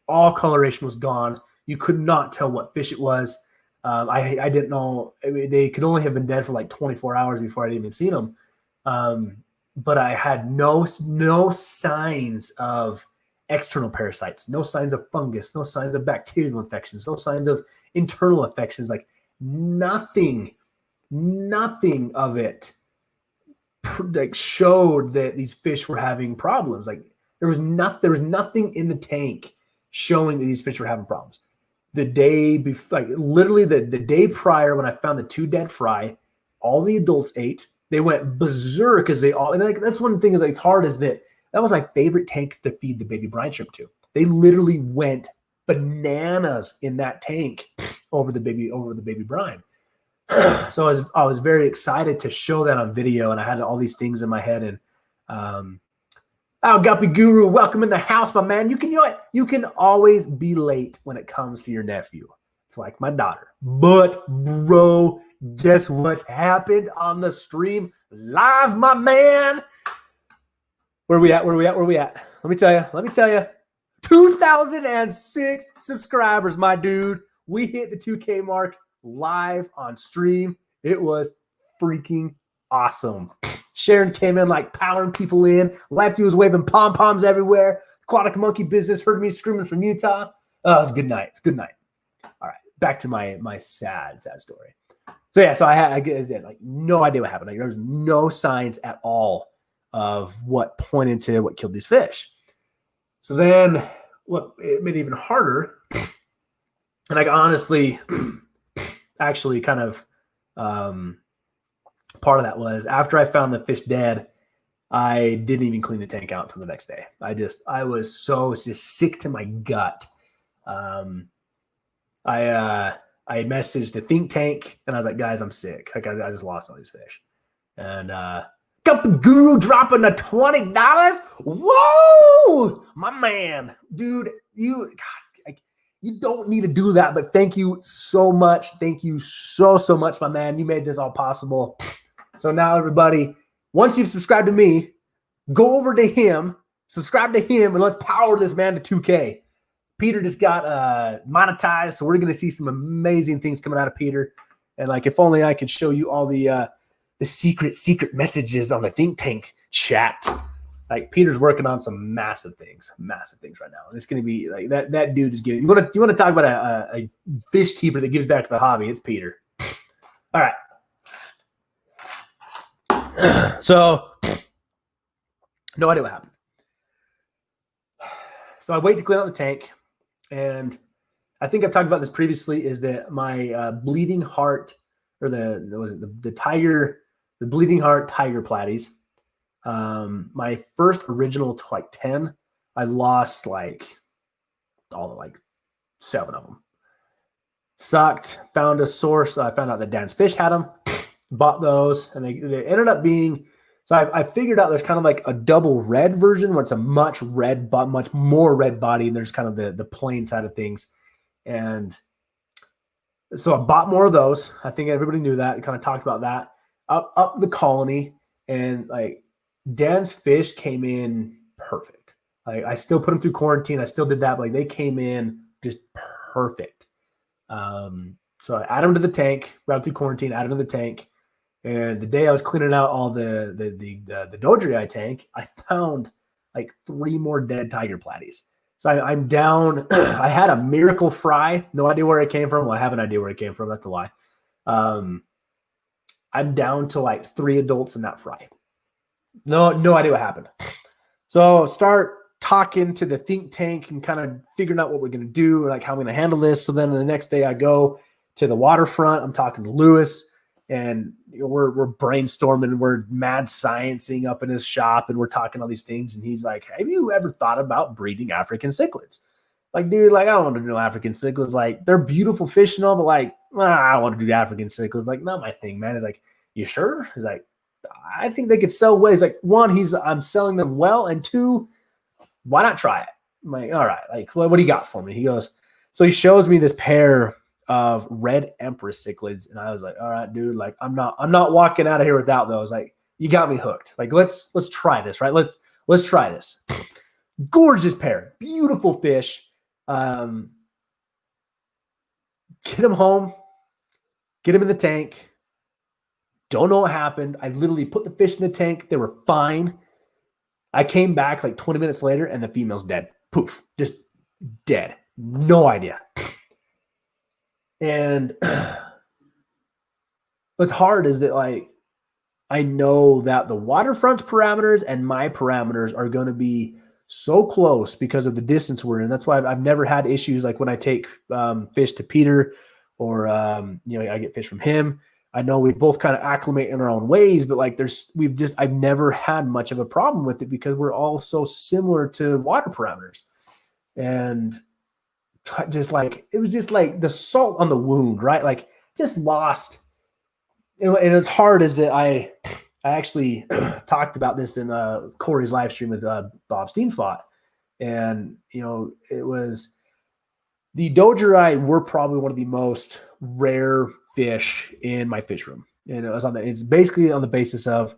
[SPEAKER 1] All coloration was gone. You could not tell what fish it was. I didn't know. I mean, they could only have been dead for like 24 hours before I'd even seen them. But I had no signs of external parasites, no signs of fungus, no signs of bacterial infections, no signs of internal infections, like nothing of it showed that these fish were having problems. Like there was nothing in the tank showing that these fish were having problems. The day before, literally the day prior, when I found the 2 dead fry, all the adults ate. They went berserk because that's one thing it's hard, is that was my favorite tank to feed the baby brine shrimp to. They literally went bananas in that tank over the baby brine. So I was very excited to show that on video, and I had all these things in my head. And Guppy Guru, welcome in the house, my man. You can always be late when it comes to your nephew. It's like my daughter. But bro, guess what happened on the stream live, my man? Where we at? Let me tell you. 2,006 subscribers, my dude. We hit the 2K mark live on stream. It was freaking awesome. Sharon came in powering people in. Lefty was waving pom-poms everywhere. Aquatic Monkey Business heard me screaming from Utah. Oh, it was a good night. It's a good night. All right, back to my sad story. So yeah, so I had no idea what happened. There was no signs at all of what pointed to what killed these fish. So then it made it even harder. And honestly, actually kind of part of that was after I found the fish dead, I didn't even clean the tank out until the next day. I was so just sick to my gut. I messaged the think tank and I was like, guys, I'm sick. I just lost all these fish. And Guru dropping the $20. Whoa, my man, dude, you don't need to do that, but thank you so much. Thank you so much, my man. You made this all possible. So now, everybody, once you've subscribed to me, go over to him, subscribe to him, and let's power this man to 2K. Peter just got monetized, so we're going to see some amazing things coming out of Peter. And if only I could show you all the secret messages on the think tank chat. Like Peter's working on some massive things right now. And it's going to be like that dude is getting, you want to talk about a fish keeper that gives back to the hobby. It's Peter. All right. So no idea what happened. So I wait to clean out the tank, and I think I've talked about this previously, is that my bleeding heart, or the bleeding heart tiger platies, my first original 10, I lost like 7 of them. Sucked. Found a source. I found out that Dan's Fish had them. Bought those, and they ended up being. So I figured out there's kind of like a double red version where it's a much more red body, and there's kind of the plain side of things. And so I bought more of those. I think everybody knew that. Kind of talked about that. Up the colony, and like Dan's Fish came in perfect. Like I still put them through quarantine. I still did that, but like they came in just perfect. So I add them to the tank, right through quarantine, add them to the tank. And the day I was cleaning out all the Dodrei tank, I found like 3 more dead tiger platies. So I'm down. I had a miracle fry. No idea where it came from. Well, I have an idea where it came from. That's a lie. I'm down to like 3 adults in that fry. No idea what happened. So start talking to the think tank and kind of figuring out what we're going to do, like how I'm going to handle this. So then the next day I go to the waterfront. I'm talking to Lewis. And we're brainstorming, we're mad sciencing up in his shop, and we're talking all these things. And he's like, "Have you ever thought about breeding African cichlids?" Like, dude, like I don't want to do African cichlids. Like, they're beautiful fish and all, but like, I don't want to do African cichlids. Like, not my thing, man. He's like, "You sure?" He's like, "I think they could sell well." He's like, "1, I'm selling them well, and 2, why not try it?" I'm like, "All right, like, what do you got for me?" He goes, so he shows me this pair of red empress cichlids, and I was like, all right, dude, like I'm not walking out of here without those. Like, you got me hooked. Like, let's try this, right? Let's try this. Gorgeous pair, beautiful fish. Get them home, get them in the tank. Don't know what happened. I literally put the fish in the tank. They were fine. I came back like 20 minutes later, and the female's dead. Poof, just dead. No idea. And what's hard is that, like, I know that the waterfront's parameters and my parameters are going to be so close because of the distance we're in. That's why I've never had issues like when I take fish to Peter, or I get fish from him. I know we both kind of acclimate in our own ways, but like I've never had much of a problem with it because we're all so similar to water parameters. And just like, it was just like the salt on the wound, right? Like, just lost. And as hard as that, I actually talked about this in Corey's live stream with Bob Steenfott. And, it was the Dodrei were probably one of the most rare fish in my fish room. And it's basically on the basis of,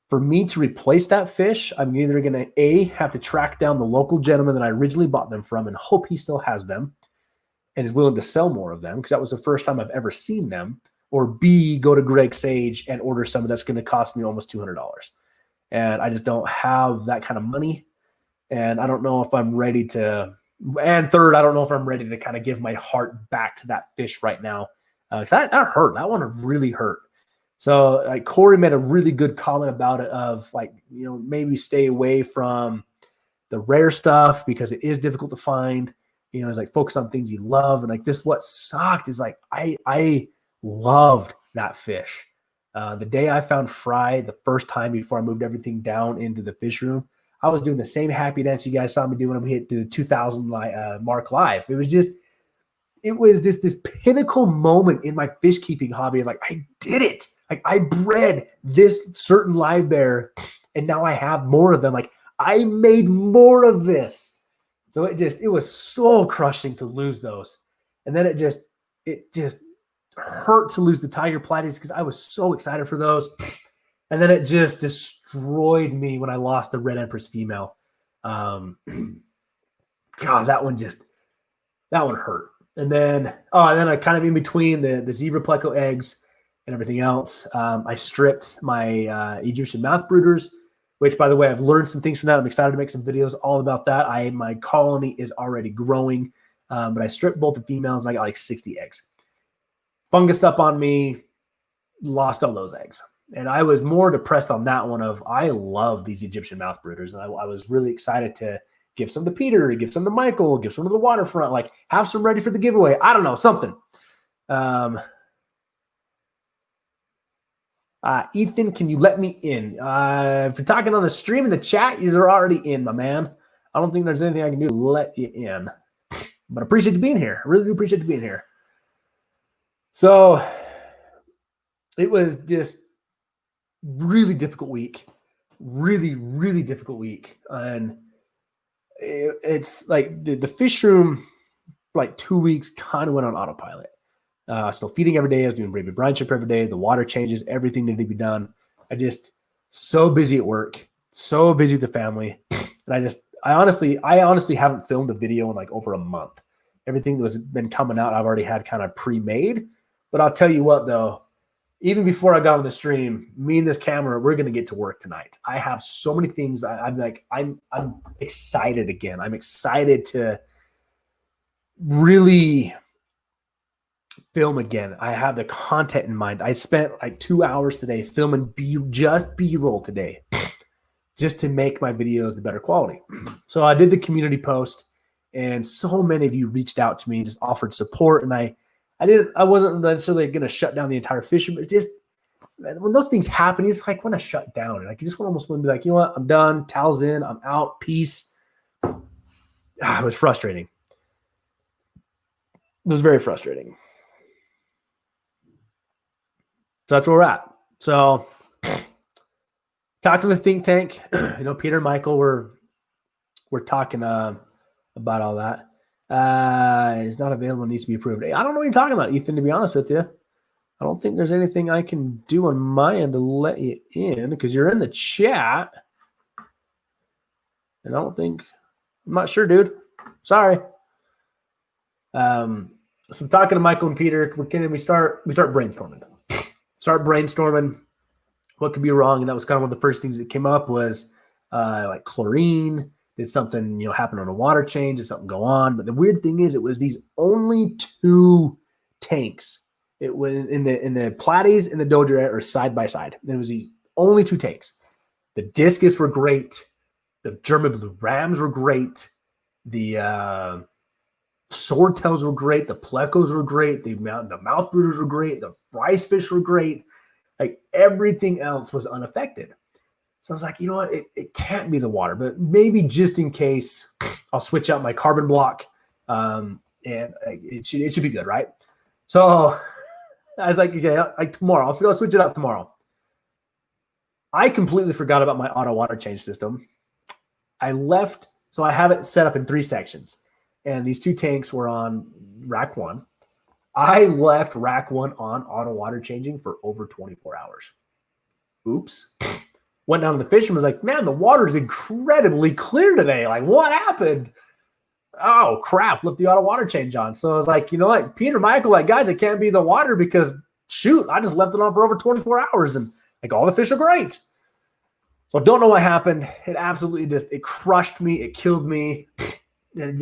[SPEAKER 1] for me to replace that fish, I'm either going to have to track down the local gentleman that I originally bought them from and hope he still has them and is willing to sell more of them, because that was the first time I've ever seen them, or B, go to Greg Sage and order some that's going to cost me almost $200. And I just don't have that kind of money. And I don't know if I'm ready to, and third, I don't know if I'm ready to kind of give my heart back to that fish right now. Because that hurt. That one really hurt. So like Corey made a really good comment about it of like, maybe stay away from the rare stuff because it is difficult to find. It's like focus on things you love. And like this, what sucked is like, I loved that fish. The day I found Fry the first time before I moved everything down into the fish room, I was doing the same happy dance you guys saw me do when we hit the 2000 mark live. It was just this pinnacle moment in my fish keeping hobby. Of like, I did it. Like, I bred this certain live bear and now I have more of them. Like, I made more of this. So it was so crushing to lose those. And then it just hurt to lose the tiger platies because I was so excited for those. And then it just destroyed me when I lost the red empress female. God, that one hurt. And then I kind of in between the zebra pleco eggs and everything else, I stripped my Egyptian mouth brooders, which, by the way, I've learned some things from that. I'm excited to make some videos all about that. My colony is already growing, but I stripped both the females and I got like 60 eggs. Fungused up on me, lost all those eggs. And I was more depressed on that one of, I love these Egyptian mouth brooders. And I was really excited to give some to Peter, give some to Michael, give some to the waterfront, like have some ready for the giveaway. I don't know, something. Ethan, can you let me in? If you're talking on the stream in the chat, you're already in, my man. I don't think there's anything I can do to let you in. But I appreciate you being here. I really do appreciate you being here. So it was just really difficult week. Really, really difficult week. And it's like the fish room, like 2 weeks, kind of went on autopilot. Still feeding every day. I was doing baby brine chip every day. The water changes. Everything needed to be done. I just so busy at work, so busy with the family. And I honestly haven't filmed a video in like over a month. Everything that was been coming out, I've already had kind of pre-made. But I'll tell you what, though, even before I got on the stream, me and this camera, we're going to get to work tonight. I have so many things. I'm excited again. I'm excited to really film again. I have the content in mind. I spent like 2 hours today filming B-roll today just to make my videos the better quality. So I did the community post, and so many of you reached out to me and just offered support. And I wasn't necessarily going to shut down the entire fishing, but just when those things happen, it's like want to shut down. And like you just want to be like, you know what, I'm done. Towels in. I'm out. Peace. It was frustrating. It was very frustrating. So that's where we're at. So talking to the think tank, Peter and Michael were talking about all that. It's not available, needs to be approved. I don't know what you're talking about, Ethan, to be honest with you. I don't think there's anything I can do on my end to let you in because you're in the chat. And I'm not sure, dude. Sorry. So I'm talking to Michael and Peter. We start brainstorming. Start brainstorming what could be wrong. And that was kind of one of the first things that came up was like chlorine. Did something, happen on a water change? Did something go on? But the weird thing is it was these only 2 tanks. It was in the platies and the Doja are side by side. There was the only 2 tanks. The discus were great. The German blue rams were great. The swordtails were great. The plecos were great. The mouth brooders were great. The rice fish were great. Like everything else was unaffected. So I was like, you know what? It can't be the water, but maybe just in case, I'll switch out my carbon block, and it should be good, right? So I was like, okay, like tomorrow, I'll switch it out tomorrow. I completely forgot about my auto water change system. So I have it set up in 3 sections, and these 2 tanks were on rack 1. I left rack 1 on auto water changing for over 24 hours. Oops. Went down to the fish and was like, man, the water is incredibly clear today. Like, what happened? Oh, crap. Left the auto water change on. So I was like, like Peter, Michael, like, guys, it can't be the water because, shoot, I just left it on for over 24 hours and, like, all the fish are great. So I don't know what happened. It absolutely it crushed me. It killed me. And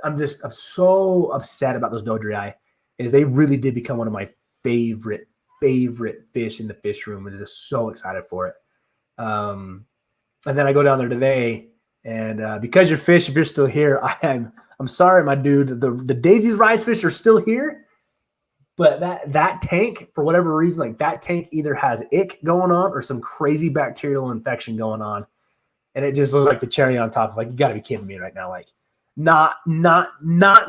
[SPEAKER 1] I'm so upset about those Dodrii is they really did become one of my favorite fish in the fish room. I'm just so excited for it. And then I go down there today, and because your fish, if you're still here, I'm sorry, my dude. The Daisy's rice fish are still here, but that tank, for whatever reason, like that tank either has ick going on or some crazy bacterial infection going on, and it just looks like the cherry on top. Like, you got to be kidding me right now. Like, not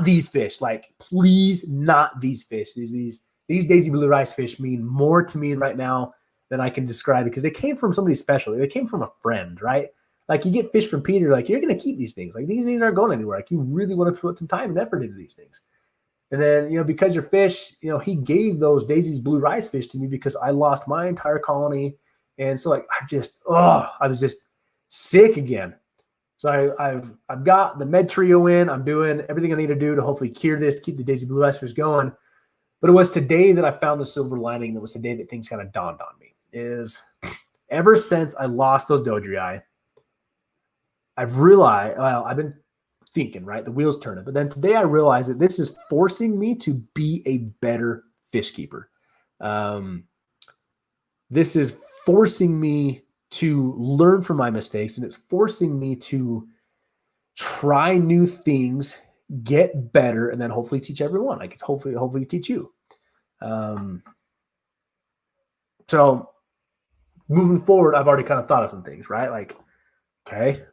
[SPEAKER 1] these fish. Like, please, not these fish. These Daisy Blue rice fish mean more to me right now than I can describe because they came from somebody special. They came from a friend, right? Like, you get fish from Peter, like, you're going to keep these things. Like, these things aren't going anywhere. Like, you really want to put some time and effort into these things. And then, because your fish, he gave those Daisy's Blue rice fish to me because I lost my entire colony. And so, like, I was just sick again. So I've got the med trio in. I'm doing everything I need to do to hopefully cure this, keep the Daisy Blue rice fish going. But it was today that I found the silver lining. That was the day that things kind of dawned on me. ever since I lost those Dodrei, I've realized, well, I've been thinking, right? The wheels turning. But then today I realized that this is forcing me to be a better fish keeper. This is forcing me to learn from my mistakes, and it's forcing me to try new things, get better, and then hopefully teach everyone. Like it's hopefully teach you. So moving forward, I've already kind of thought of some things, right? Like, okay,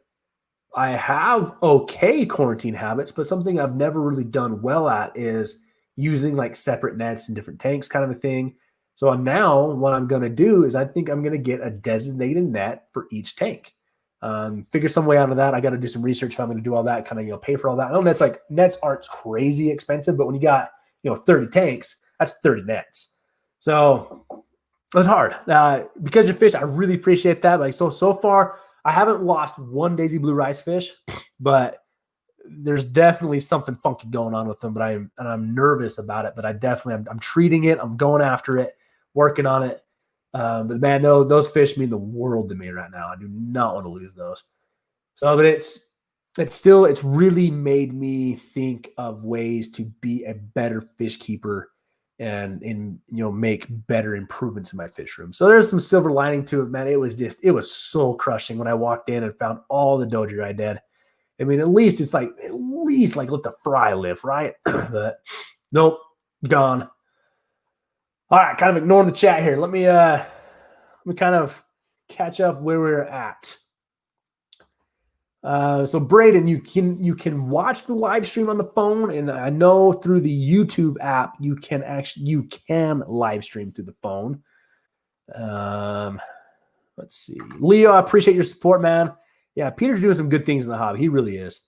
[SPEAKER 1] I have okay quarantine habits, but something I've never really done well at is using like separate nets in different tanks kind of a thing. So now what I'm going to do is I think I'm going to get a designated net for each tank. Figure some way out of that. I got to do some research if I'm going to do all that, kind of, pay for all that. I know nets aren't crazy expensive, but when you got, 30 tanks, that's 30 nets. So it was hard. Because you fish, I really appreciate that. Like, so far, I haven't lost one Daisy Blue Rice fish, but there's definitely something funky going on with them. But I'm nervous about it. But I'm treating it. I'm going after it, working on it. But man, no, those fish mean the world to me right now. I do not want to lose those. So, but it's really made me think of ways to be a better fish keeper and make better improvements in my fish room. So there's some silver lining to it, man. It was soul crushing when I walked in and found all the Dodrei I did. I mean, at least let the fry live, right? But nope, gone. All right, kind of ignoring the chat here. Let me kind of catch up where we're at. So Braden, you can watch the live stream on the phone, and I know through the YouTube app you can live stream through the phone. Let's see, Leo, I appreciate your support, man. Yeah, Peter's doing some good things in the hobby. He really is.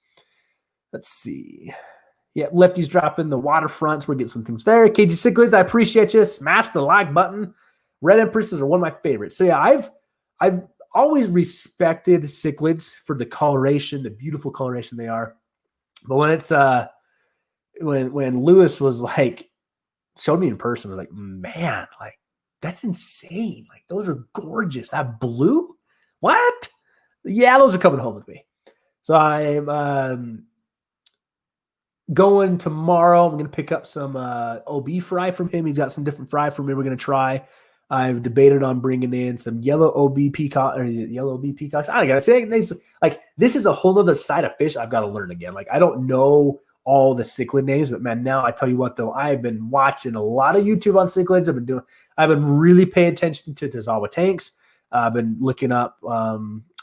[SPEAKER 1] Let's see. Yeah, Lefty's dropping the waterfronts. We're getting some things there. KG Cichlids, I appreciate you. Smash the like button. Red Empresses are one of my favorites. So yeah, I've always respected cichlids for the coloration, the beautiful coloration they are. But when it's when Lewis was like showed me in person, I was like, man, like that's insane. Like those are gorgeous. That blue? What? Yeah, those are coming home with me. So I'm going tomorrow. I'm going to pick up some OB fry from him. He's got some different fry for me we're going to try. I've debated on bringing in some yellow OB peacock, or is it yellow OB peacocks? I don't gotta say, like this is a whole other side of fish I've got to learn again. Like I don't know all the cichlid names, but man, now I tell you what though, I've been watching a lot of YouTube on cichlids. I've been really paying attention to Tazawa tanks. I've been looking up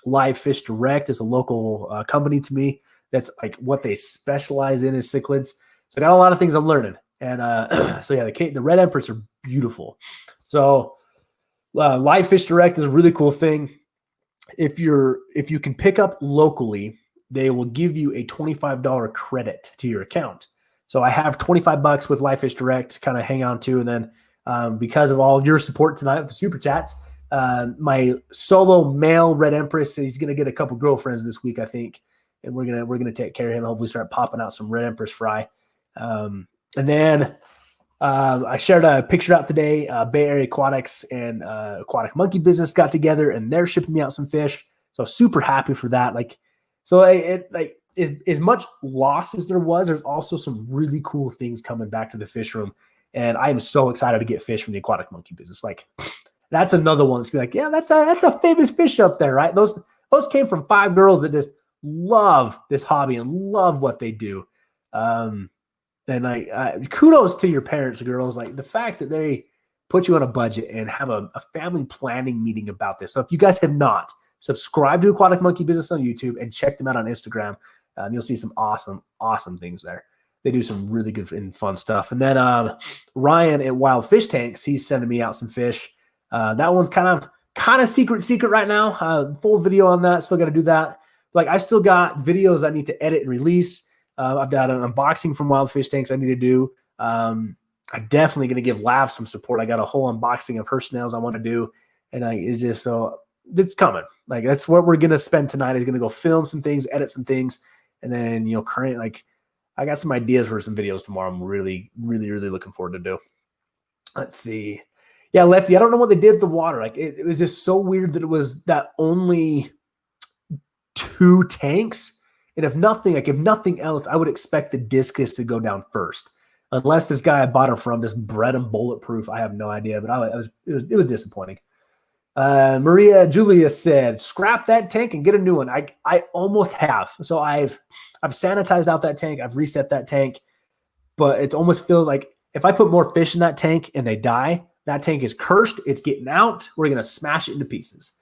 [SPEAKER 1] Live Fish Direct as a local company to me. That's like what they specialize in is cichlids. So I got a lot of things I'm learning, and so yeah, the Red Empress are beautiful. So Live Fish Direct is a really cool thing. If you can pick up locally, they will give you a $25 credit to your account. So I have $25 with Live Fish Direct to kind of hang on to, and then because of all of your support tonight with the super chats, my solo male Red Empress, he's gonna get a couple girlfriends this week, I think, and we're gonna take care of him. Hopefully, start popping out some Red Empress fry, and then. I shared a picture out today. Bay Area Aquatics and Aquatic Monkey Business got together, and they're shipping me out some fish. So super happy for that. As much loss as there was, there's also some really cool things coming back to the fish room, and I am so excited to get fish from the Aquatic Monkey Business. Like that's another one. It's like, yeah, that's a famous fish up there, right? Those came from 5 girls that just love this hobby and love what they do. And kudos to your parents, girls. Like the fact that they put you on a budget and have a family planning meeting about this. So if you guys have not, subscribe to Aquatic Monkey Business on YouTube and check them out on Instagram. You'll see some awesome things there. They do some really good and fun stuff. And then Ryan at Wild Fish Tanks, he's sending me out some fish. That one's kind of secret right now. Full video on that. Still got to do that. Like I still got videos I need to edit and release. I've got an unboxing from Wild Fish Tanks I need to do. I'm definitely going to give Lav some support. I got a whole unboxing of her snails I want to do. And it's coming. Like that's what we're going to spend tonight is going to go film some things, edit some things. And then, I got some ideas for some videos tomorrow. I'm really, really, really looking forward to do. Let's see. Yeah, Lefty, I don't know what they did with the water. Like it was just so weird that it was that only 2 tanks. And if nothing else, I would expect the discus to go down first. Unless this guy I bought it from just bred him bulletproof. I have no idea, but it was disappointing. Maria Julia said, scrap that tank and get a new one. I almost have. So I've sanitized out that tank. I've reset that tank, but it almost feels like if I put more fish in that tank and they die, that tank is cursed. It's getting out. We're going to smash it into pieces.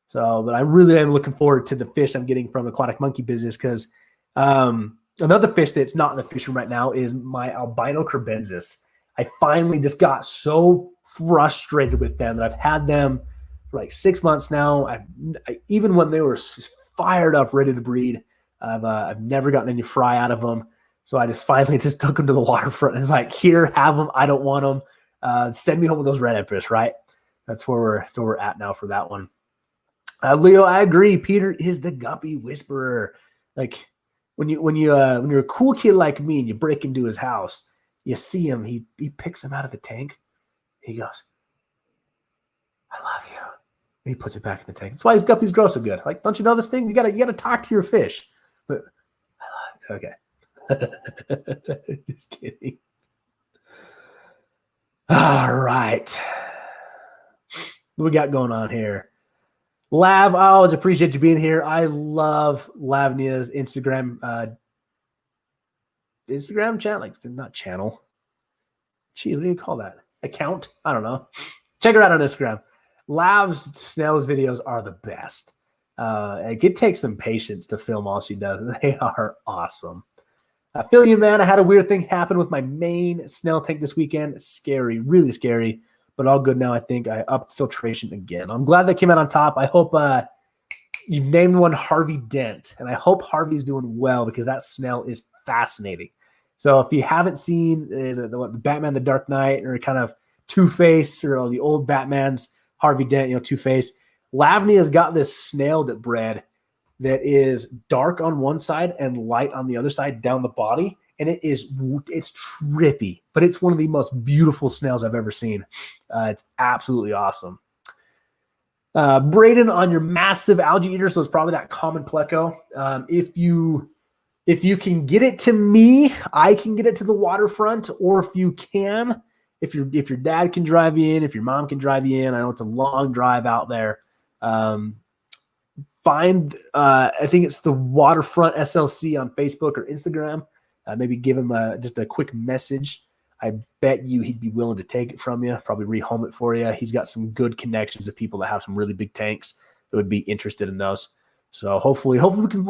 [SPEAKER 1] So, but I really am looking forward to the fish I'm getting from Aquatic Monkey Business because another fish that's not in the fish room right now is my albino crebensis. I finally just got so frustrated with them that I've had them for like 6 months now. Even when they were fired up, ready to breed, I've never gotten any fry out of them. So I just finally just took them to the waterfront and it's like, here, have them. I don't want them. Send me home with those redhead fish, right? That's where we're at now for that one. Leo, I agree. Peter is the guppy whisperer. Like when you're a cool kid like me and you break into his house, you see him. He picks him out of the tank. He goes, "I love you," and he puts it back in the tank. That's why his guppies grow so good. Like, don't you know this thing? You gotta talk to your fish. But okay, just kidding. All right, what we got going on here? Lav, I always appreciate you being here. I love Lavnia's Instagram channel, like not channel. Gee, what do you call that? Account? I don't know. Check her out on Instagram. Lav's snails videos are the best. It takes some patience to film all she does. They are awesome. I feel you, man. I had a weird thing happen with my main snail tank this weekend. Scary, really scary. But all good now. I think I upped filtration again. I'm glad they came out on top. I hope you named one Harvey Dent, and I hope Harvey's doing well because that snail is fascinating. So if you haven't seen the Batman the Dark Knight or kind of Two-Face or the old Batman's Harvey Dent, Two-Face, Lavnia has got this snail that bred that is dark on one side and light on the other side down the body. And it's trippy, but it's one of the most beautiful snails I've ever seen. It's absolutely awesome. Braden, on your massive algae eater, so it's probably that common pleco. If you can get it to me, I can get it to the waterfront, or if your dad can drive you in, if your mom can drive you in, I know it's a long drive out there. Find, I think it's the Waterfront SLC on Facebook or Instagram. Maybe give him just a quick message. I bet you he'd be willing to take it from you, probably rehome it for you. He's got some good connections to people that have some really big tanks that would be interested in those. So hopefully we can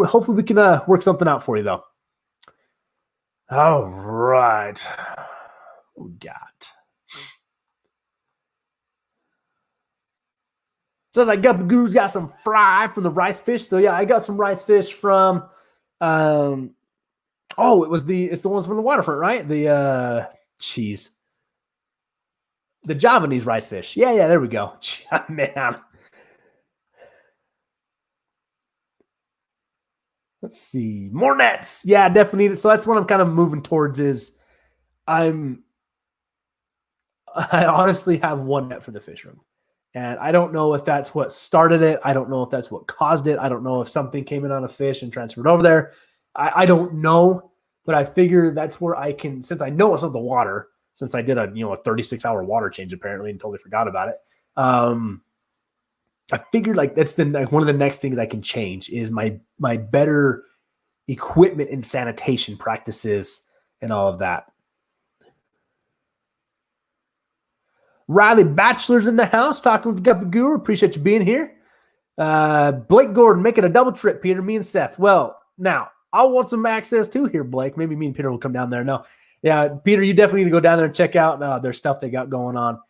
[SPEAKER 1] work something out for you though. All right, what we got? So like Guppy Guru's got some fry from the rice fish. So yeah, I got some rice fish from. It's the ones from the waterfront, right? The the Javanese rice fish. Yeah, there we go. Man. Let's see. More nets. Yeah, definitely. So that's what I'm kind of moving towards is I honestly have one net for the fish room. And I don't know if that's what started it. I don't know if that's what caused it. I don't know if something came in on a fish and transferred over there. I don't know, but I figure that's where I can, since I know it's not the water, since I did a 36-hour water change apparently and totally forgot about it. I figured like that's one of the next things I can change is my better equipment and sanitation practices and all of that. Riley Bachelor's in the house talking with the Guppy Guru. Appreciate you being here. Blake Gordon making a double trip, Peter, me and Seth. Well, now I want some access too here, Blake. Maybe me and Peter will come down there. No. Yeah, Peter, you definitely need to go down there and check out their stuff they got going on.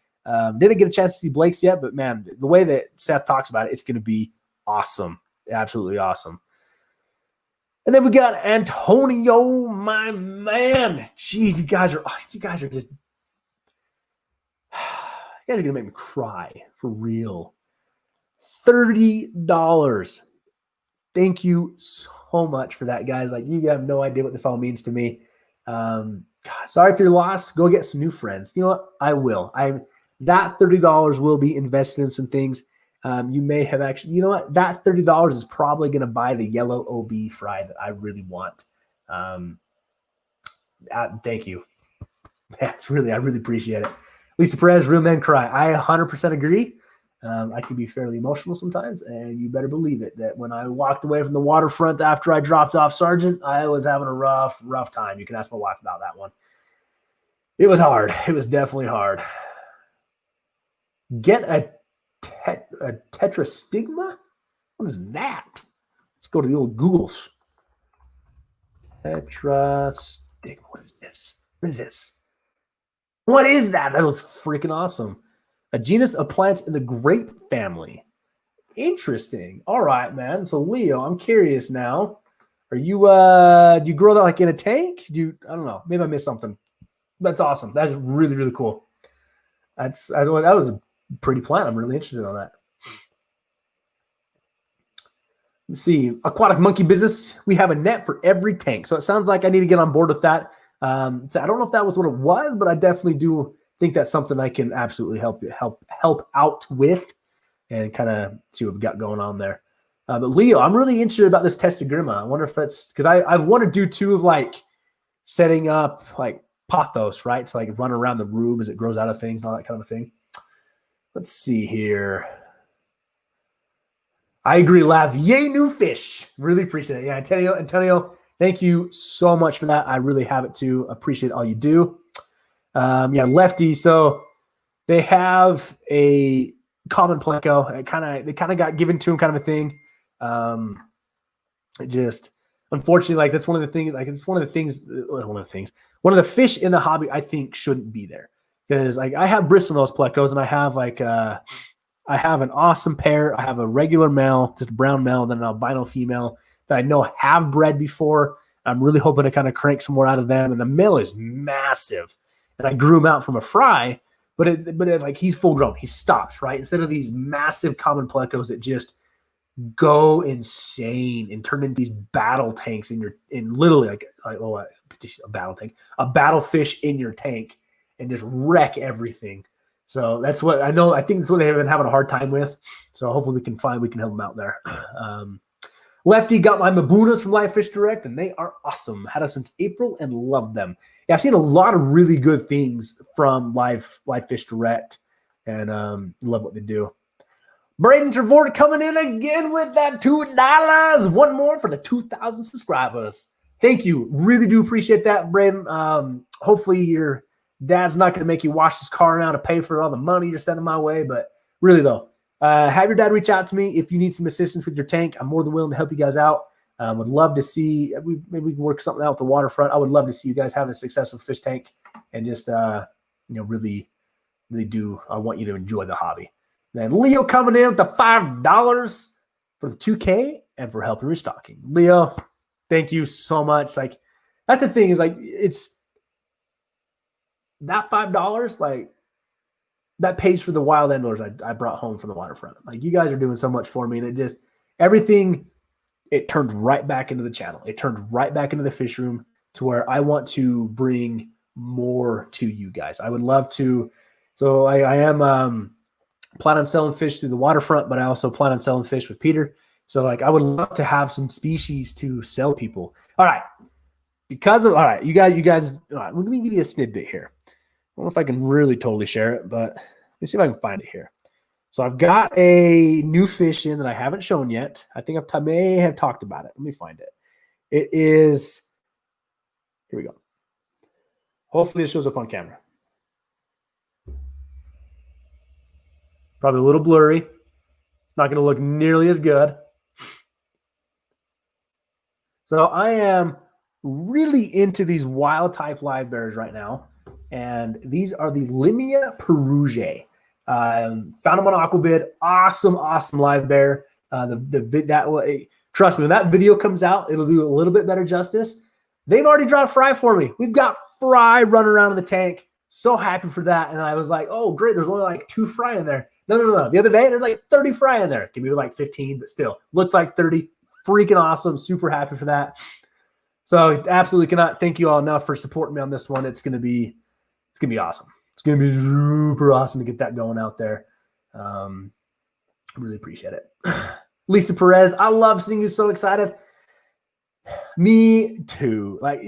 [SPEAKER 1] Didn't get a chance to see Blake's yet, but man, the way that Seth talks about it, it's going to be awesome. Absolutely awesome. And then we got Antonio, my man. Jeez, you guys are just you guys are going to make me cry for real. $30. Thank you so much for that, guys. Like, you have no idea what this all means to me. God, sorry if you're lost. Go get some new friends. You know what? I will. That $30 will be invested in some things. You may have actually, you know what? That $30 is probably going to buy the yellow OB fry that I really want. Thank you. That's really, I really appreciate it. Lisa Perez, real men cry. I 100% agree. I can be fairly emotional sometimes, and you better believe it that when I walked away from the waterfront after I dropped off Sergeant, I was having a rough time. You can ask my wife about that one. It was hard. It was definitely hard. Get a tetrastigma? What is that? Let's go to the old Googles. Tetrastigma. What is this? What is this? What is that? That looks freaking awesome. A genus of plants in the grape family. Interesting. All right, man. So Leo, I'm curious now. Are you do you grow that like in a tank? I don't know. Maybe I missed something. That's awesome. That's really, really cool. That was a pretty plant. I'm really interested on that. Let's see. Aquatic monkey business. We have a net for every tank. So it sounds like I need to get on board with that. So I don't know if that was what it was, but I definitely do think that's something I can absolutely help out with and kind of see what we got going on there. But Leo, I'm really interested about this Testagrima. I wonder if that's because I want to do too of like setting up like pothos, right? To like run around the room as it grows out of things and all that kind of thing. Let's see here. I agree, Lav. Yay, new fish. Really appreciate it. Yeah, Antonio, thank you so much for that. I really have it too. Appreciate all you do. Yeah, Lefty. So they have a common Plenko. They kind of got given to him, kind of a thing. It just unfortunately, like that's one of the things. Like it's one of the fish in the hobby I think shouldn't be there because like I have bristlenose Plecos and I have an awesome pair. I have a regular male, just a brown male, then an albino female that I know have bred before. I'm really hoping to kind of crank some more out of them. And the male is massive. And I grew him out from a fry, but like he's full grown. He stops, right? Instead of these massive common Plecos that just go insane and turn into these battle tanks in literally like a battle tank, a battle fish in your tank and just wreck everything. So that's what I know. I think that's what they've been having a hard time with. So hopefully we can help them out there. Lefty got my Mabunas from Live Fish Direct, and they are awesome. Had them since April and love them. Yeah, I've seen a lot of really good things from Live Fish Direct, and love what they do. Braden Trevor coming in again with that $2. One more for the 2,000 subscribers. Thank you. Really do appreciate that, Braden. Hopefully your dad's not going to make you wash his car now to pay for all the money you're sending my way. But really, though, have your dad reach out to me if you need some assistance with your tank. I'm more than willing to help you guys out. Would love to see maybe we can work something out with the waterfront. I would love to see you guys have a successful fish tank and just really do. I want you to enjoy the hobby. Then Leo coming in with the $5 for the 2K and for helping restocking. Leo, thank you so much. Like that's the thing is like it's that $5 like that pays for the wild endlers I brought home from the waterfront. Like you guys are doing so much for me, and it just everything. It turns right back into the channel. It turns right back into the fish room to where I want to bring more to you guys. I would love to. So I am plan on selling fish through the waterfront, but I also plan on selling fish with Peter. So like I would love to have some species to sell people. All right. You guys, all right, let me give you a snippet here. I don't know if I can really totally share it, but let me see if I can find it here. So I've got a new fish in that I haven't shown yet. I think I may have talked about it. Let me find it. It is, here we go. Hopefully it shows up on camera. Probably a little blurry. It's not going to look nearly as good. So I am really into these wild type live bears right now. And these are the Limia perugiae. Found them on Aquabid. Awesome live bear. Trust me, when that video comes out, it'll do a little bit better justice. They've already dropped fry for me. We've got fry running around in the tank. So happy for that. And I was like, oh, great. There's only like 2 fry in there. No. The other day, there's like 30 fry in there. Give me like 15, but still looked like 30. Freaking awesome. Super happy for that. So absolutely cannot thank you all enough for supporting me on this one. It's going to be awesome. It's going to be super awesome to get that going out there. Really appreciate it. Lisa Perez, I love seeing you so excited. Me too. Like,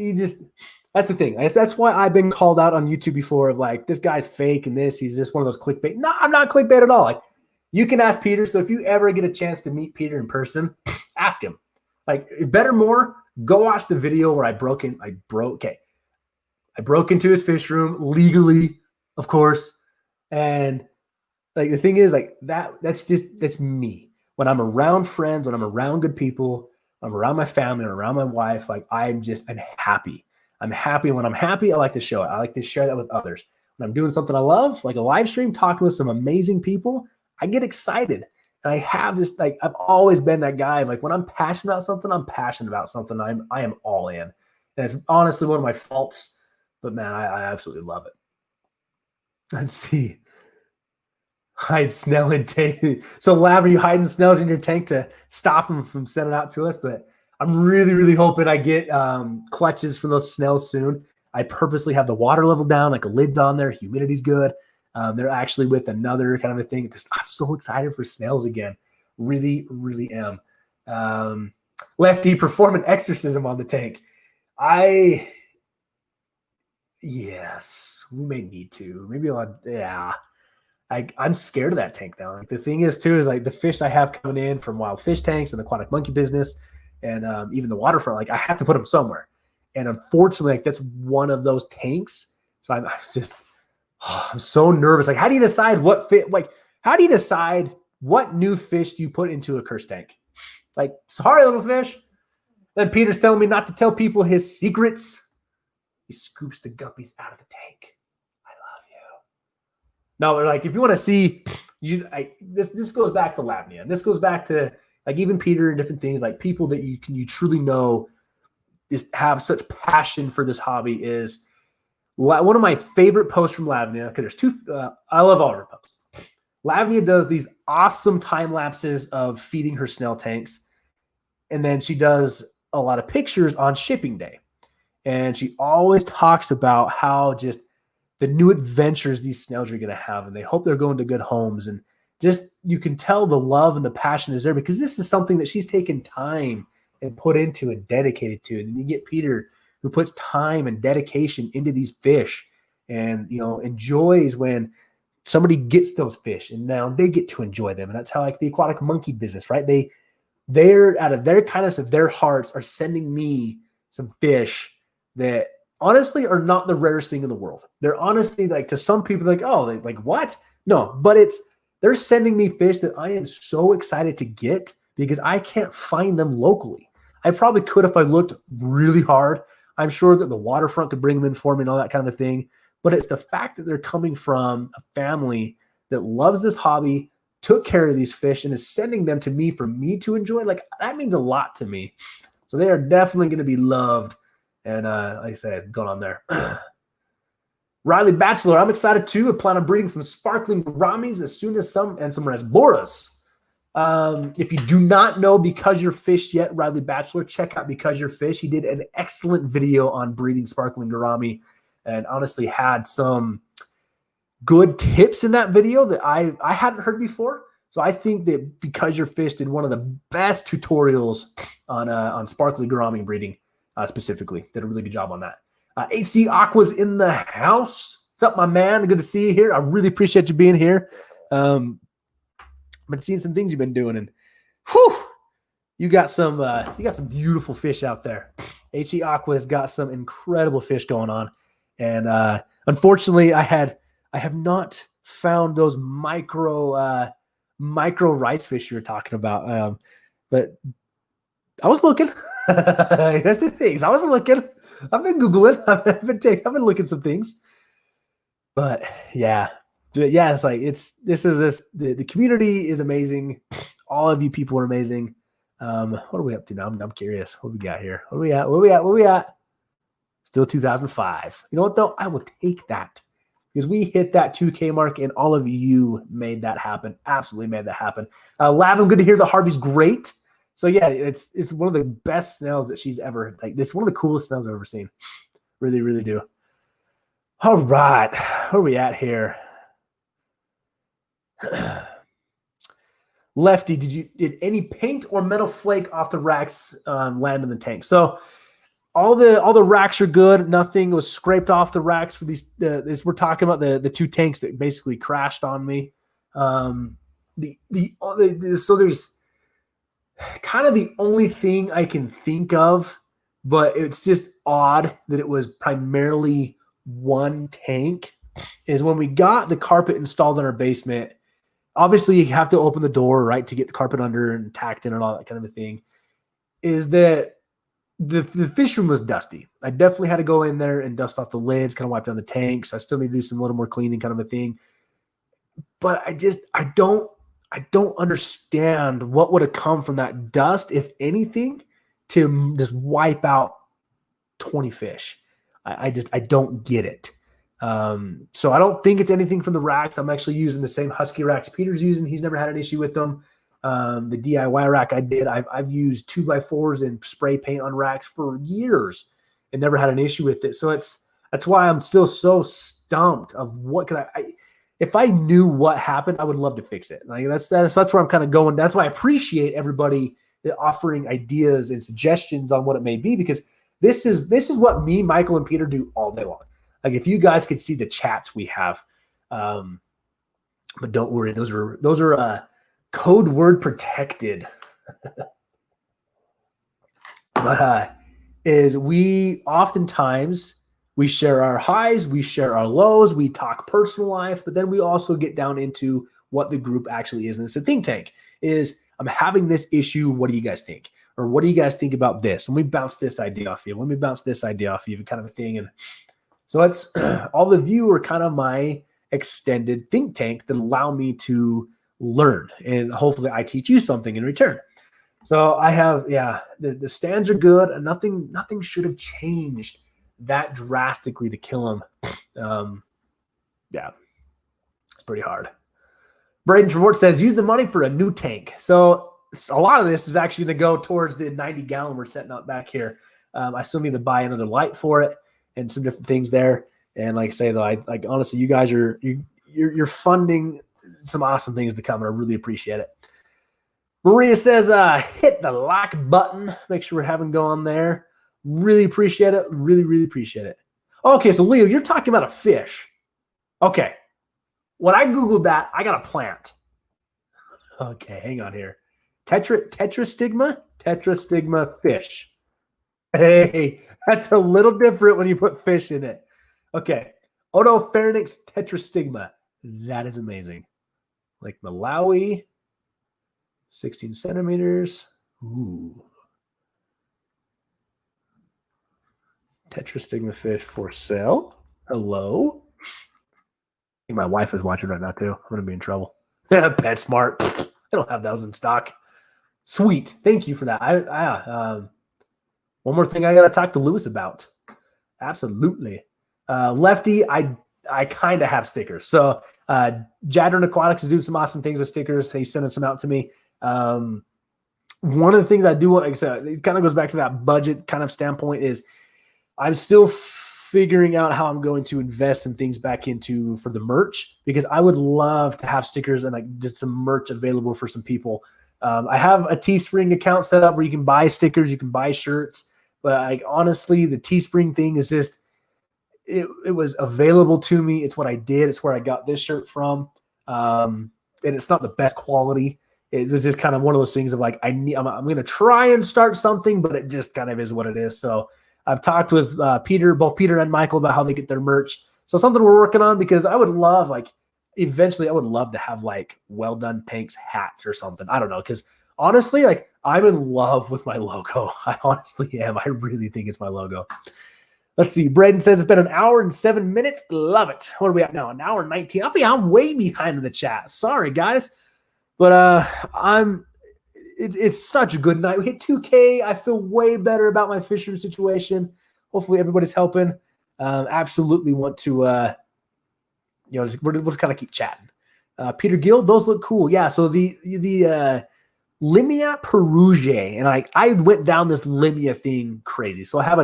[SPEAKER 1] that's the thing. That's why I've been called out on YouTube before. Like, this guy's fake and he's just one of those clickbait. No, I'm not clickbait at all. Like, you can ask Peter. So if you ever get a chance to meet Peter in person, ask him. Like, better more, go watch the video where I broke into his fish room legally, of course. And like, the thing is, like, that's me. When I'm around friends, when I'm around good people, I'm around my family, I'm around my wife, like, I'm happy. I'm happy. When I'm happy, I like to show it. I like to share that with others. When I'm doing something I love, like a live stream, talking with some amazing people, I get excited. And I have this, like, I've always been that guy. Like, when I'm passionate about something, I'm passionate about something. I am all in. And it's honestly one of my faults, but man, I absolutely love it. Let's see. Hide Snell in tank. So, Lab, are you hiding snails in your tank to stop them from sending out to us? But I'm really, really hoping I get clutches from those snails soon. I purposely have the water level down, like a lid's on there. Humidity's good. They're actually with another kind of a thing. I'm so excited for snails again. Really, really am. Lefty, perform an exorcism on the tank. Yes, we may need to. Maybe I'm scared of that tank now. Like, the thing is, too, is like the fish I have coming in from wild fish tanks and the aquatic monkey business and even the waterfront, like, I have to put them somewhere. And unfortunately, like, that's one of those tanks. So I'm so nervous. Like, how do you decide how do you decide what new fish do you put into a cursed tank? Like, sorry, little fish. Then Peter's telling me not to tell people his secrets. He scoops the guppies out of the tank. I love you. No, like, if you want to see, this goes back to Lavnia. And this goes back to, like, even Peter and different things, like people that you truly know have such passion for this hobby. Is one of my favorite posts from Lavnia, because there's two. I love all of her posts. Lavnia does these awesome time lapses of feeding her snail tanks, and then she does a lot of pictures on shipping day. And she always talks about how just the new adventures these snails are going to have, and they hope they're going to good homes. And just, you can tell the love and the passion is there, because this is something that she's taken time and put into and dedicated to. And you get Peter, who puts time and dedication into these fish and, enjoys when somebody gets those fish and now they get to enjoy them. And that's how, like, the aquatic monkey business, right? They're out of their kindness of their hearts are sending me some fish that honestly are not the rarest thing in the world. They're honestly, like, to some people, like, oh, like, what? No, but they're sending me fish that I am so excited to get because I can't find them locally. I probably could if I looked really hard. I'm sure that the waterfront could bring them in for me and all that kind of thing. But it's the fact that they're coming from a family that loves this hobby, took care of these fish, and is sending them to me for me to enjoy. Like, that means a lot to me. So they are definitely going to be loved. And like I said, going on there. Riley Bachelor, I'm excited too. I plan on breeding some sparkling gouramis as soon as some rasboras. If you do not know Because You're Fish yet, Riley Bachelor, check out Because You're Fish. He did an excellent video on breeding sparkling gourami and honestly had some good tips in that video that I hadn't heard before. So I think that Because You're Fish did one of the best tutorials on sparkling gourami breeding. Specifically, did a really good job on that. HC Aqua's in the house. What's up, my man? Good to see you here. I really appreciate you being here. I've been seeing some things you've been doing, and you got some beautiful fish out there. HC Aqua has got some incredible fish going on, and unfortunately, I have not found those micro rice fish you were talking about, but I was looking. That's the things. I was looking. I've been Googling. I've been looking some things. But yeah. It's like the community is amazing. All of you people are amazing. What are we up to now? I'm curious. What we got here? What are we at? Still 2005. You know what though? I will take that. Because we hit that 2K mark and all of you made that happen. Absolutely made that happen. Lavin, good to hear that Harvey's great. So yeah, it's one of the best snails that she's ever, like, this is one of the coolest snails I've ever seen. Really, really do. All right. Where are we at here? Lefty, did any paint or metal flake off the racks land in the tank? So all the racks are good. Nothing was scraped off the racks for these. We're talking about the two tanks that basically crashed on me. So there's kind of the only thing I can think of, but it's just odd that it was primarily one tank. Is when we got the carpet installed in our basement. Obviously, you have to open the door, right, to get the carpet under and tacked in and all that kind of a thing. Is that the fish room was dusty. I definitely had to go in there and dust off the lids, kind of wipe down the tanks. I still need to do some little more cleaning, kind of a thing. But I don't understand what would have come from that dust, if anything, to just wipe out 20 fish. I don't get it. So I don't think it's anything from the racks. I'm actually using the same Husky racks Peter's using. He's never had an issue with them. The DIY rack I did, I've used 2x4s and spray paint on racks for years and never had an issue with it. So that's why I'm still so stumped of what could I if I knew what happened, I would love to fix it. Like that's where I'm kind of going. That's why I appreciate everybody offering ideas and suggestions on what it may be, because this is what me, Michael, and Peter do all day long. Like if you guys could see the chats we have, but don't worry, those are code word protected. But is we oftentimes we share our highs, we share our lows, we talk personal life, but then we also get down into what the group actually is. And it's a think tank. Is I'm having this issue. What do you guys think? Or what do you guys think about this? And we bounce this idea off you. Let me bounce this idea off you, kind of a thing. And so it's all of you are kind of my extended think tank that allow me to learn. And hopefully I teach you something in return. So I have, the stands are good. And nothing should have changed that drastically to kill him. It's pretty hard. Braden Trevort says, use the money for a new tank. So a lot of this is actually going to go towards the 90-gallon we're setting up back here. I still need to buy another light for it and some different things there. And like I say, though, honestly, you guys you're funding some awesome things to come, and I really appreciate it. Maria says, hit the like button. Make sure we're having go on there. Really appreciate it. Really, really appreciate it. Okay, so Leo, you're talking about a fish. Okay. When I Googled that, I got a plant. Okay, hang on here. Tetrastigma fish. Hey, that's a little different when you put fish in it. Okay. Otopharynx tetrastigma. That is amazing. Like Malawi, 16 centimeters. Ooh. Tetrastigma fish for sale. Hello. I think my wife is watching right now too. I'm going to be in trouble. PetSmart. I don't have those in stock. Sweet. Thank you for that. One more thing I got to talk to Lewis about. Absolutely. Lefty, I kind of have stickers. So Jadron Aquatics is doing some awesome things with stickers. He's sending some out to me. One of the things I do want, like I said, it kind of goes back to that budget kind of standpoint, is I'm still figuring out how I'm going to invest in things back into for the merch, because I would love to have stickers and like just some merch available for some people. I have a Teespring account set up where you can buy stickers, you can buy shirts, but like honestly, the Teespring thing is just it was available to me. It's what I did. It's where I got this shirt from, and it's not the best quality. It was just kind of one of those things of like I'm going to try and start something, but it just kind of is what it is. So I've talked with both Peter and Michael, about how they get their merch. So something we're working on, because I would love, like, eventually I would love to have like Well-Done Tanks hats or something. I don't know. Because honestly, like, I'm in love with my logo. I honestly am. I really think it's my logo. Let's see. Braden says it's been an hour and 7 minutes. Love it. What are we at now? An hour and 19. I'm way behind in the chat. Sorry, guys. But it's such a good night. We hit 2K. I feel way better about my fishery situation. Hopefully everybody's helping. Absolutely want to, we'll just kind of keep chatting. Peter Gill, those look cool. Yeah. So the Limia Perugia, and I went down this Limia thing crazy. So I have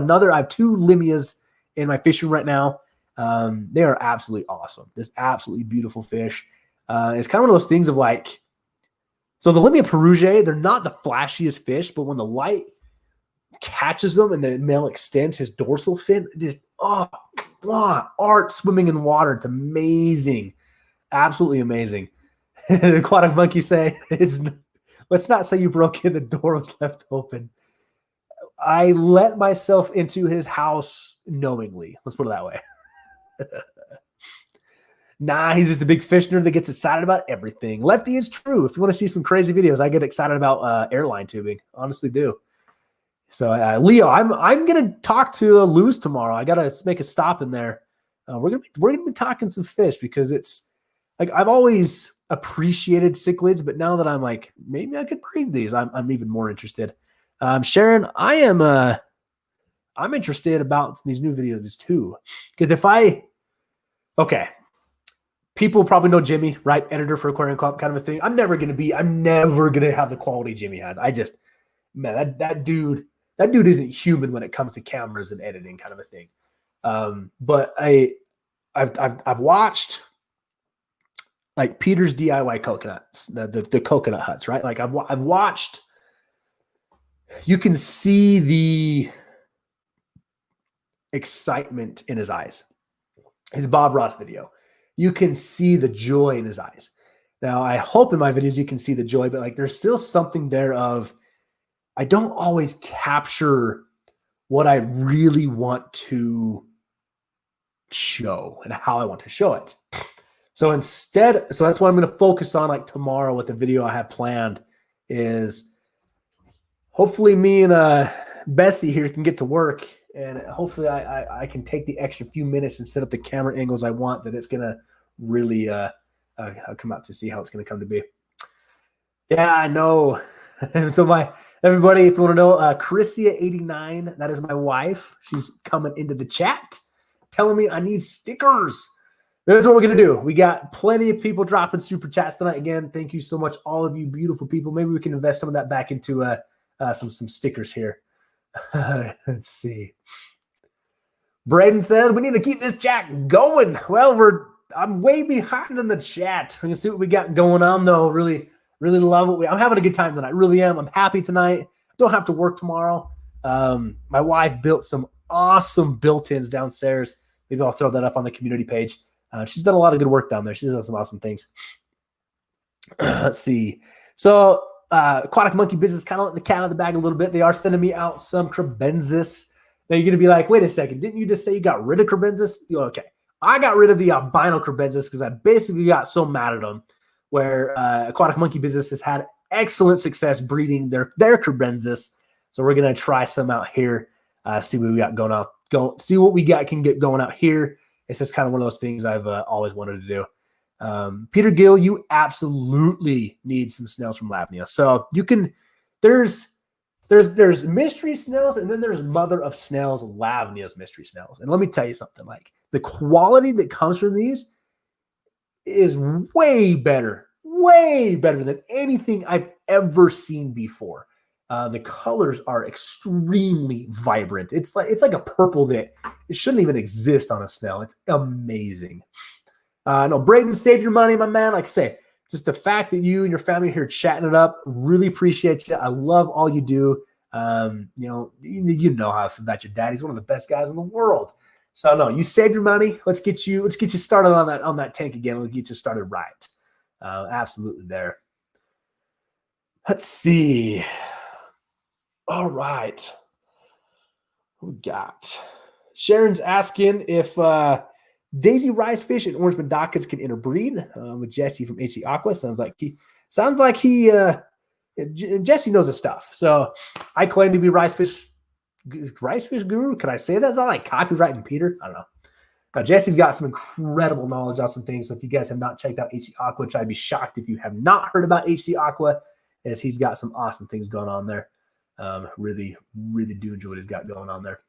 [SPEAKER 1] two Limias in my fishing right now. They are absolutely awesome. Just absolutely beautiful fish. It's kind of one of those things of like, so the Limia perugiae, they're not the flashiest fish, but when the light catches them and the male extends his dorsal fin, just art swimming in water. It's amazing, absolutely amazing. The aquatic monkey say, let's not say you broke in, the door was left open. I let myself into his house knowingly. Let's put it that way. Nah, he's just a big fish nerd that gets excited about everything. Lefty is true. If you want to see some crazy videos, I get excited about airline tubing. Honestly do. So, Leo, I'm gonna talk to Luz tomorrow. I gotta make a stop in there. We're gonna be talking some fish because it's like I've always appreciated cichlids, but now that I'm like maybe I could breed these, I'm even more interested. Sharon, I'm interested about these new videos too, because people probably know Jimmy, right? Editor for Aquarium Club, kind of a thing. I'm never gonna have the quality Jimmy has. That dude isn't human when it comes to cameras and editing, kind of a thing. But I've watched like Peter's DIY coconuts, the coconut huts, right? Like I've watched. You can see the excitement in his eyes. His Bob Ross video, you can see the joy in his eyes. Now I hope in my videos you can see the joy, but like there's still something there of. I don't always capture what I really want to show and how I want to show it. So that's what I'm going to focus on like tomorrow with the video I have planned is hopefully me and Bessie here can get to work and hopefully I can take the extra few minutes and set up the camera angles I want that it's going to really come out to see how it's going to come to be. Yeah, I know. So everybody, if you want to know, Chrissia89, that is my wife. She's coming into the chat telling me I need stickers. That's what we're going to do. We got plenty of people dropping super chats tonight. Again, thank you so much, all of you beautiful people. Maybe we can invest some of that back into some stickers here. Let's see. Braden says we need to keep this chat going. Well, I'm way behind in the chat. We're going to see what we got going on, though. Really love it. I'm having a good time tonight. Really am. I'm happy tonight. Don't have to work tomorrow. My wife built some awesome built-ins downstairs. Maybe I'll throw that up on the community page. She's done a lot of good work down there. She's done some awesome things. Let's see. So Aquatic Monkey Business kind of let the cat out of the bag a little bit. They are sending me out some crebensis. Now you're going to be like, wait a second. Didn't you just say you got rid of crebensis? Okay. I got rid of the albino crebensis because I basically got so mad at them where Aquatic Monkey Business has had excellent success breeding their crebensis. So we're going to try some out here, see what we got going on. See what we got can get going out here. It's just kind of one of those things I've always wanted to do. Peter Gill, you absolutely need some snails from Lavnia. So you can, there's mystery snails, and then there's mother of snails, Lavnia's mystery snails. And let me tell you something, like the quality that comes from these is way better than anything I've ever seen before. The colors are extremely vibrant. It's like a purple that it shouldn't even exist on a snail. It's amazing. No, Braden, save your money, my man. Like I say, just the fact that you and your family are here chatting it up, really appreciate you. I love all you do. You know how I feel about your dad. He's one of the best guys in the world. So no, you save your money. Let's get you started on that tank again. We'll get you started right. Absolutely there. Let's see. All right. What we got? Sharon's asking if Daisy Rice Fish and Orange Medacas can interbreed with Jesse from HC Aqua. Sounds like he Jesse knows his stuff. So I claim to be rice fish guru. Can I say that? Is that like copywriting Peter? I don't know. Now, Jesse's got some incredible knowledge on some things. So if you guys have not checked out HC Aqua, which I'd be shocked if you have not heard about HC Aqua, as he's got some awesome things going on there. Really do enjoy what he's got going on there.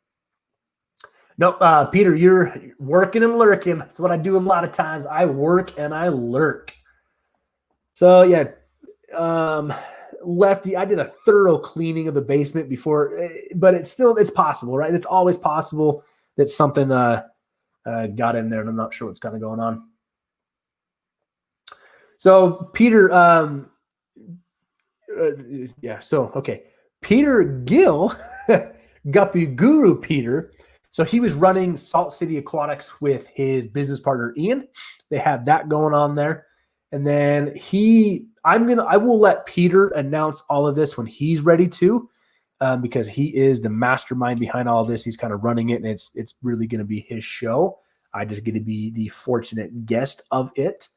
[SPEAKER 1] No, Peter, you're working and lurking. That's what I do a lot of times. I work and I lurk. So yeah, Lefty, I did a thorough cleaning of the basement before, but it's possible, right? It's always possible that something got in there, and I'm not sure what's kind of going on. So Peter, okay. Peter Gill, Guppy Guru Peter. So he was running Salt City Aquatics with his business partner Ian. They have that going on there. And then I will let Peter announce all of this when he's ready to, because he is the mastermind behind all of this. He's kind of running it, and it's really going to be his show. I just get to be the fortunate guest of it.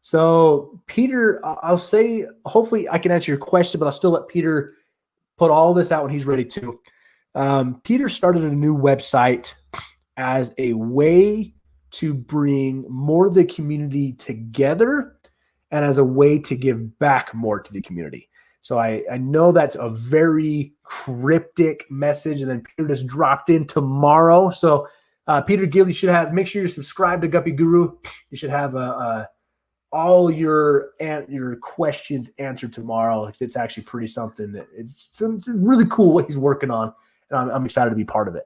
[SPEAKER 1] So Peter, I'll say, hopefully I can answer your question, but I'll still let Peter put all this out when he's ready to. Peter started a new website as a way to bring more of the community together and as a way to give back more to the community. So I know that's a very cryptic message, and then Peter just dropped in tomorrow. So Peter Gill, you should make sure you're subscribed to Guppy Guru. You should have all your questions answered tomorrow. It's actually pretty something that it's really cool what he's working on, and I'm excited to be part of it.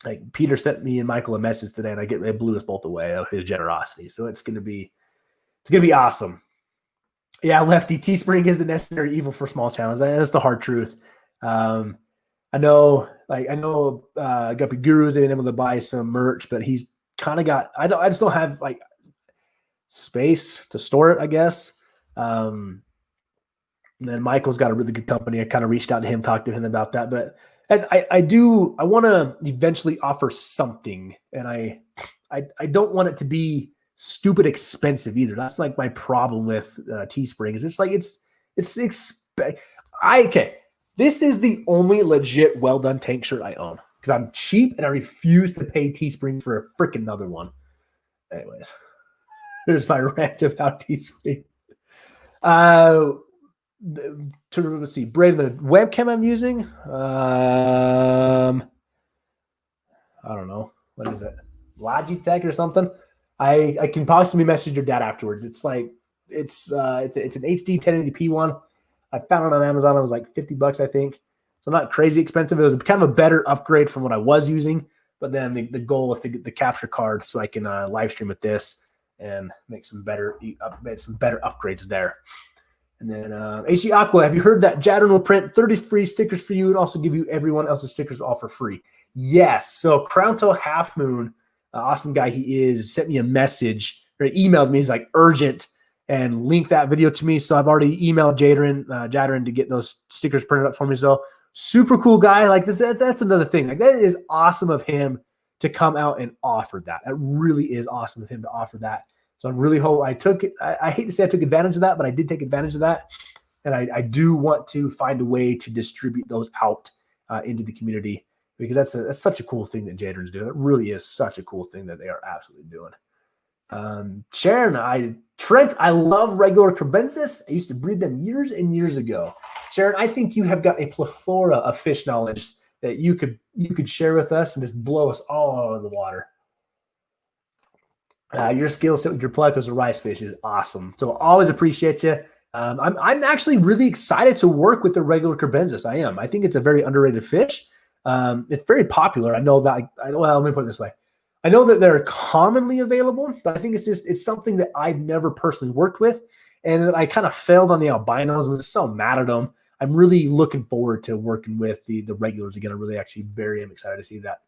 [SPEAKER 1] Like Peter sent me and Michael a message today, and it blew us both away of his generosity. So it's gonna be awesome. Yeah, Lefty, Teespring is the necessary evil for small channels. That's the hard truth. I know Guppy Guru's been able to buy some merch, but he's kind of got. I just don't have like space to store it, I guess. And then Michael's got a really good company. I kind of reached out to him, talked to him about that, but I want to eventually offer something, and I don't want it to be stupid expensive either. That's like my problem with Teespring is okay. This is the only legit Well-Don tank shirt I own because I'm cheap and I refuse to pay Teespring for a freaking another one. Anyways, there's my rant about Teespring. Let's see, Braden, the webcam I'm using. I don't know. What is it? Logitech or something? I can possibly message your dad afterwards. It's like it's an HD 1080p one. I found it on Amazon. It was like $50, I think. So not crazy expensive. It was kind of a better upgrade from what I was using. But then the goal was to get the capture card so I can live stream with this and make some better upgrades there. And then HG Aqua, have you heard that Jadron will print 30 free stickers for you and also give you everyone else's stickers all for free? Yes. So Crown Toe Half Moon, awesome guy he is, sent me a message or emailed me. He's like urgent and linked that video to me. So I've already emailed Jadron to get those stickers printed up for me. So super cool guy. Like this, that's another thing. Like that is awesome of him to come out and offer that. That really is awesome of him to offer that. So I really hope I took it. I hate to say I took advantage of that, but I did take advantage of that. And I do want to find a way to distribute those out into the community because that's such a cool thing that Jadron's doing. It really is such a cool thing that they are absolutely doing. Sharon, Trent, I love regular crebensis. I used to breed them years and years ago. Sharon, I think you have got a plethora of fish knowledge that you could share with us and just blow us all out of the water. Your skill set with your plecos or rice fish is awesome. So always appreciate you. I'm actually really excited to work with the regular crebensis. I am. I think it's a very underrated fish. It's very popular. I know that. Well, let me put it this way. I know that they're commonly available, but I think it's something that I've never personally worked with, and that I kind of failed on the albinos. I was so mad at them. I'm really looking forward to working with the regulars again. I really actually am excited to see that.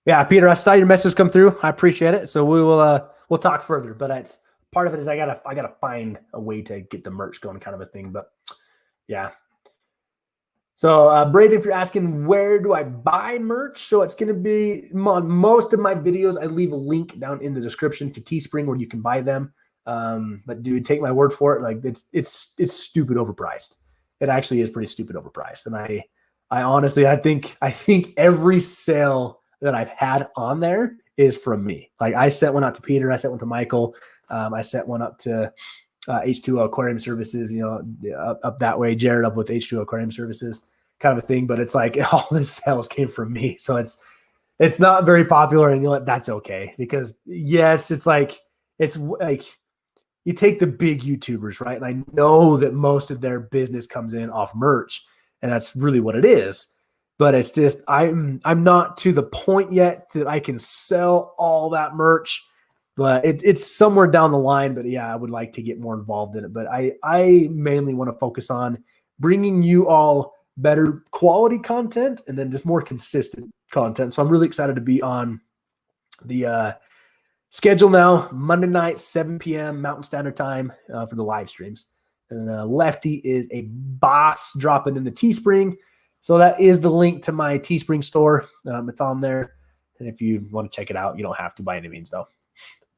[SPEAKER 1] Yeah, Peter, I saw your message come through. I appreciate it. So we'll talk further. But it's part of it is I gotta find a way to get the merch going, kind of a thing. But yeah. So Braden, if you're asking where do I buy merch, so it's gonna be on most of my videos. I leave a link down in the description to Teespring where you can buy them. But dude, take my word for it. Like it's stupid overpriced. It actually is pretty stupid overpriced. And I honestly I think every sale that I've had on there is from me. Like I sent one out to Peter, I sent one to Michael, I sent one up to H2O Aquarium Services, up that way, Jared up with H2O Aquarium Services, kind of a thing. But it's like all the sales came from me, so it's not very popular, and that's okay because yes, it's like you take the big YouTubers, right? And I know that most of their business comes in off merch. and that's really what it is. But it's just I'm not to the point yet that I can sell all that merch, but it's somewhere down the line. But yeah, I would like to get more involved in it. But I mainly want to focus on bringing you all better quality content and then just more consistent content. So I'm really excited to be on the schedule now, Monday night, 7 p.m. Mountain Standard Time for the live streams. And Lefty is a boss dropping in the Teespring. So that is the link to my Teespring store. It's on there. And if you want to check it out, you don't have to by any means, though.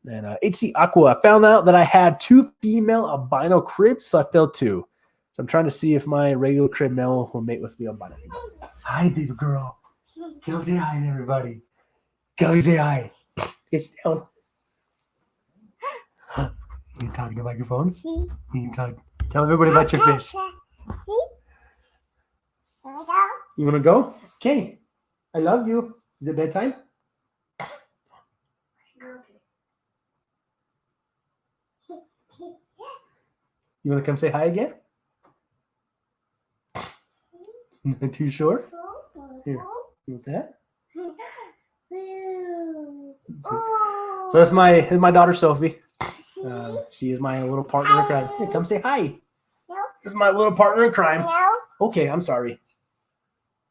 [SPEAKER 1] And HC Aqua, I found out that I had 2 female albino cribs, so I filled 2. So I'm trying to see if my regular crib male will mate with the albino female. Hi, baby girl. Go say hi to everybody. Go say hi. It's down. You talk to the microphone? You can talk. Tell everybody about your fish. You want to go? Okay. I love you. Is it bedtime? You want to come say hi again? Not too sure? Here. You want that? So that's my daughter Sophie. She is my little partner in crime. Hey, come say hi. This is my little partner in crime. Okay, I'm sorry.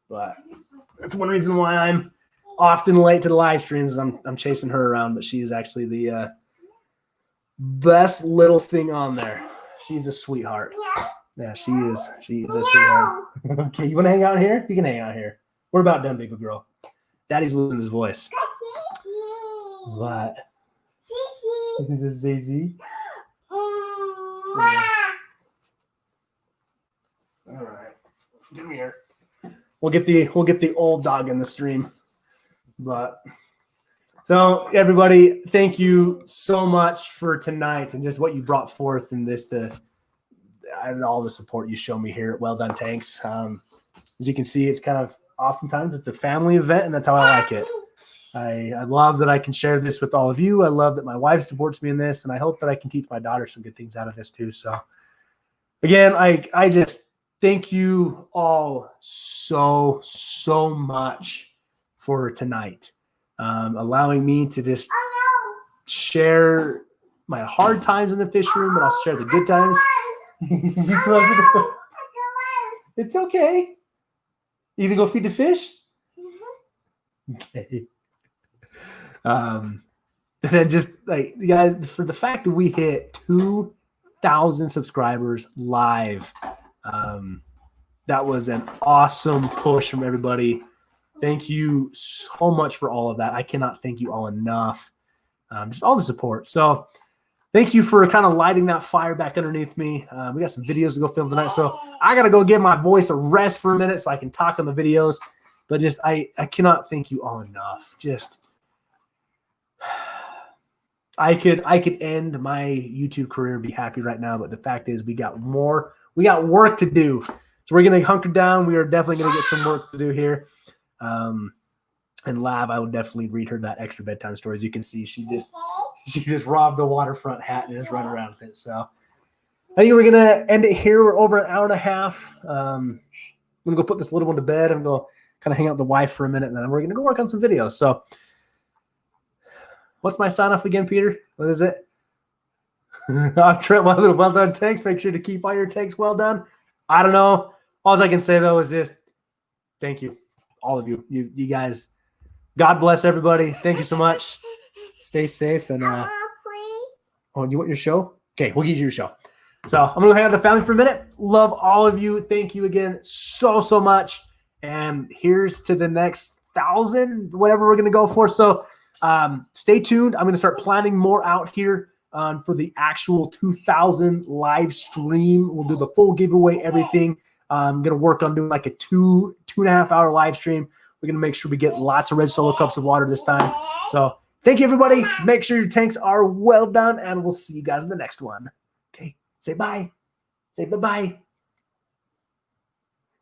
[SPEAKER 1] But that's one reason why I'm often late to the live streams. I'm chasing her around, but she is actually the best little thing on there. She's a sweetheart. Yeah, she is. She is a sweetheart. Okay, you want to hang out here? You can hang out here. We're about done, baby girl. Daddy's losing his voice. What? Is this Zazie? Yeah. All right, come here. We'll get the old dog in the stream. But so everybody, thank you so much for tonight and just what you brought forth in this and all the support you show me here at Well-Don Tanks. As you can see, it's kind of oftentimes it's a family event, and that's how I like it. I love that I can share this with all of you. I love that my wife supports me in this, and I hope that I can teach my daughter some good things out of this too. So again, I just thank you all so much for tonight. Allowing me to just share my hard times in the fish room, but I'll share the good times. It's okay. You gonna go feed the fish? Okay. And then just like you guys, for the fact that we hit 2,000 subscribers live, that was an awesome push from everybody. Thank you so much for all of that. I cannot thank you all enough. Just all the support. So thank you for kind of lighting that fire back underneath me. We got some videos to go film tonight. So I got to go give my voice a rest for a minute so I can talk on the videos. But just I cannot thank you all enough. Just I could end my YouTube career and be happy right now. But the fact is we got work to do. So we're going to hunker down. We are definitely going to get some work to do here. And Lav, I would definitely read her that extra bedtime story. As you can see, she just robbed the waterfront hat and just run around with it. So I think we're gonna end it here. We're over an hour and a half. I'm gonna go put this little one to bed. I'm gonna kind of hang out with the wife for a minute, and then we're gonna go work on some videos. So what's my sign off again, Peter? What is it? I'm Trent, my little Well-Don Tanks. Make sure to keep all your tanks well done. I don't know. All I can say though is just thank you. All of you. You guys. God bless everybody. Thank you so much. Stay safe and oh, you want your show? Okay, we'll give you your show. So I'm gonna hang out with the family for a minute. Love all of you. Thank you again so much. And here's to the next 1,000, whatever we're gonna go for. So stay tuned. I'm gonna start planning more out here for the actual 2,000 live stream. We'll do the full giveaway, everything. I'm gonna work on doing like a 2.5 hour live stream. We're going to make sure we get lots of red solo cups of water this time. So thank you, everybody. Make sure your tanks are well done, and we'll see you guys in the next one. Okay, say bye. Say bye-bye.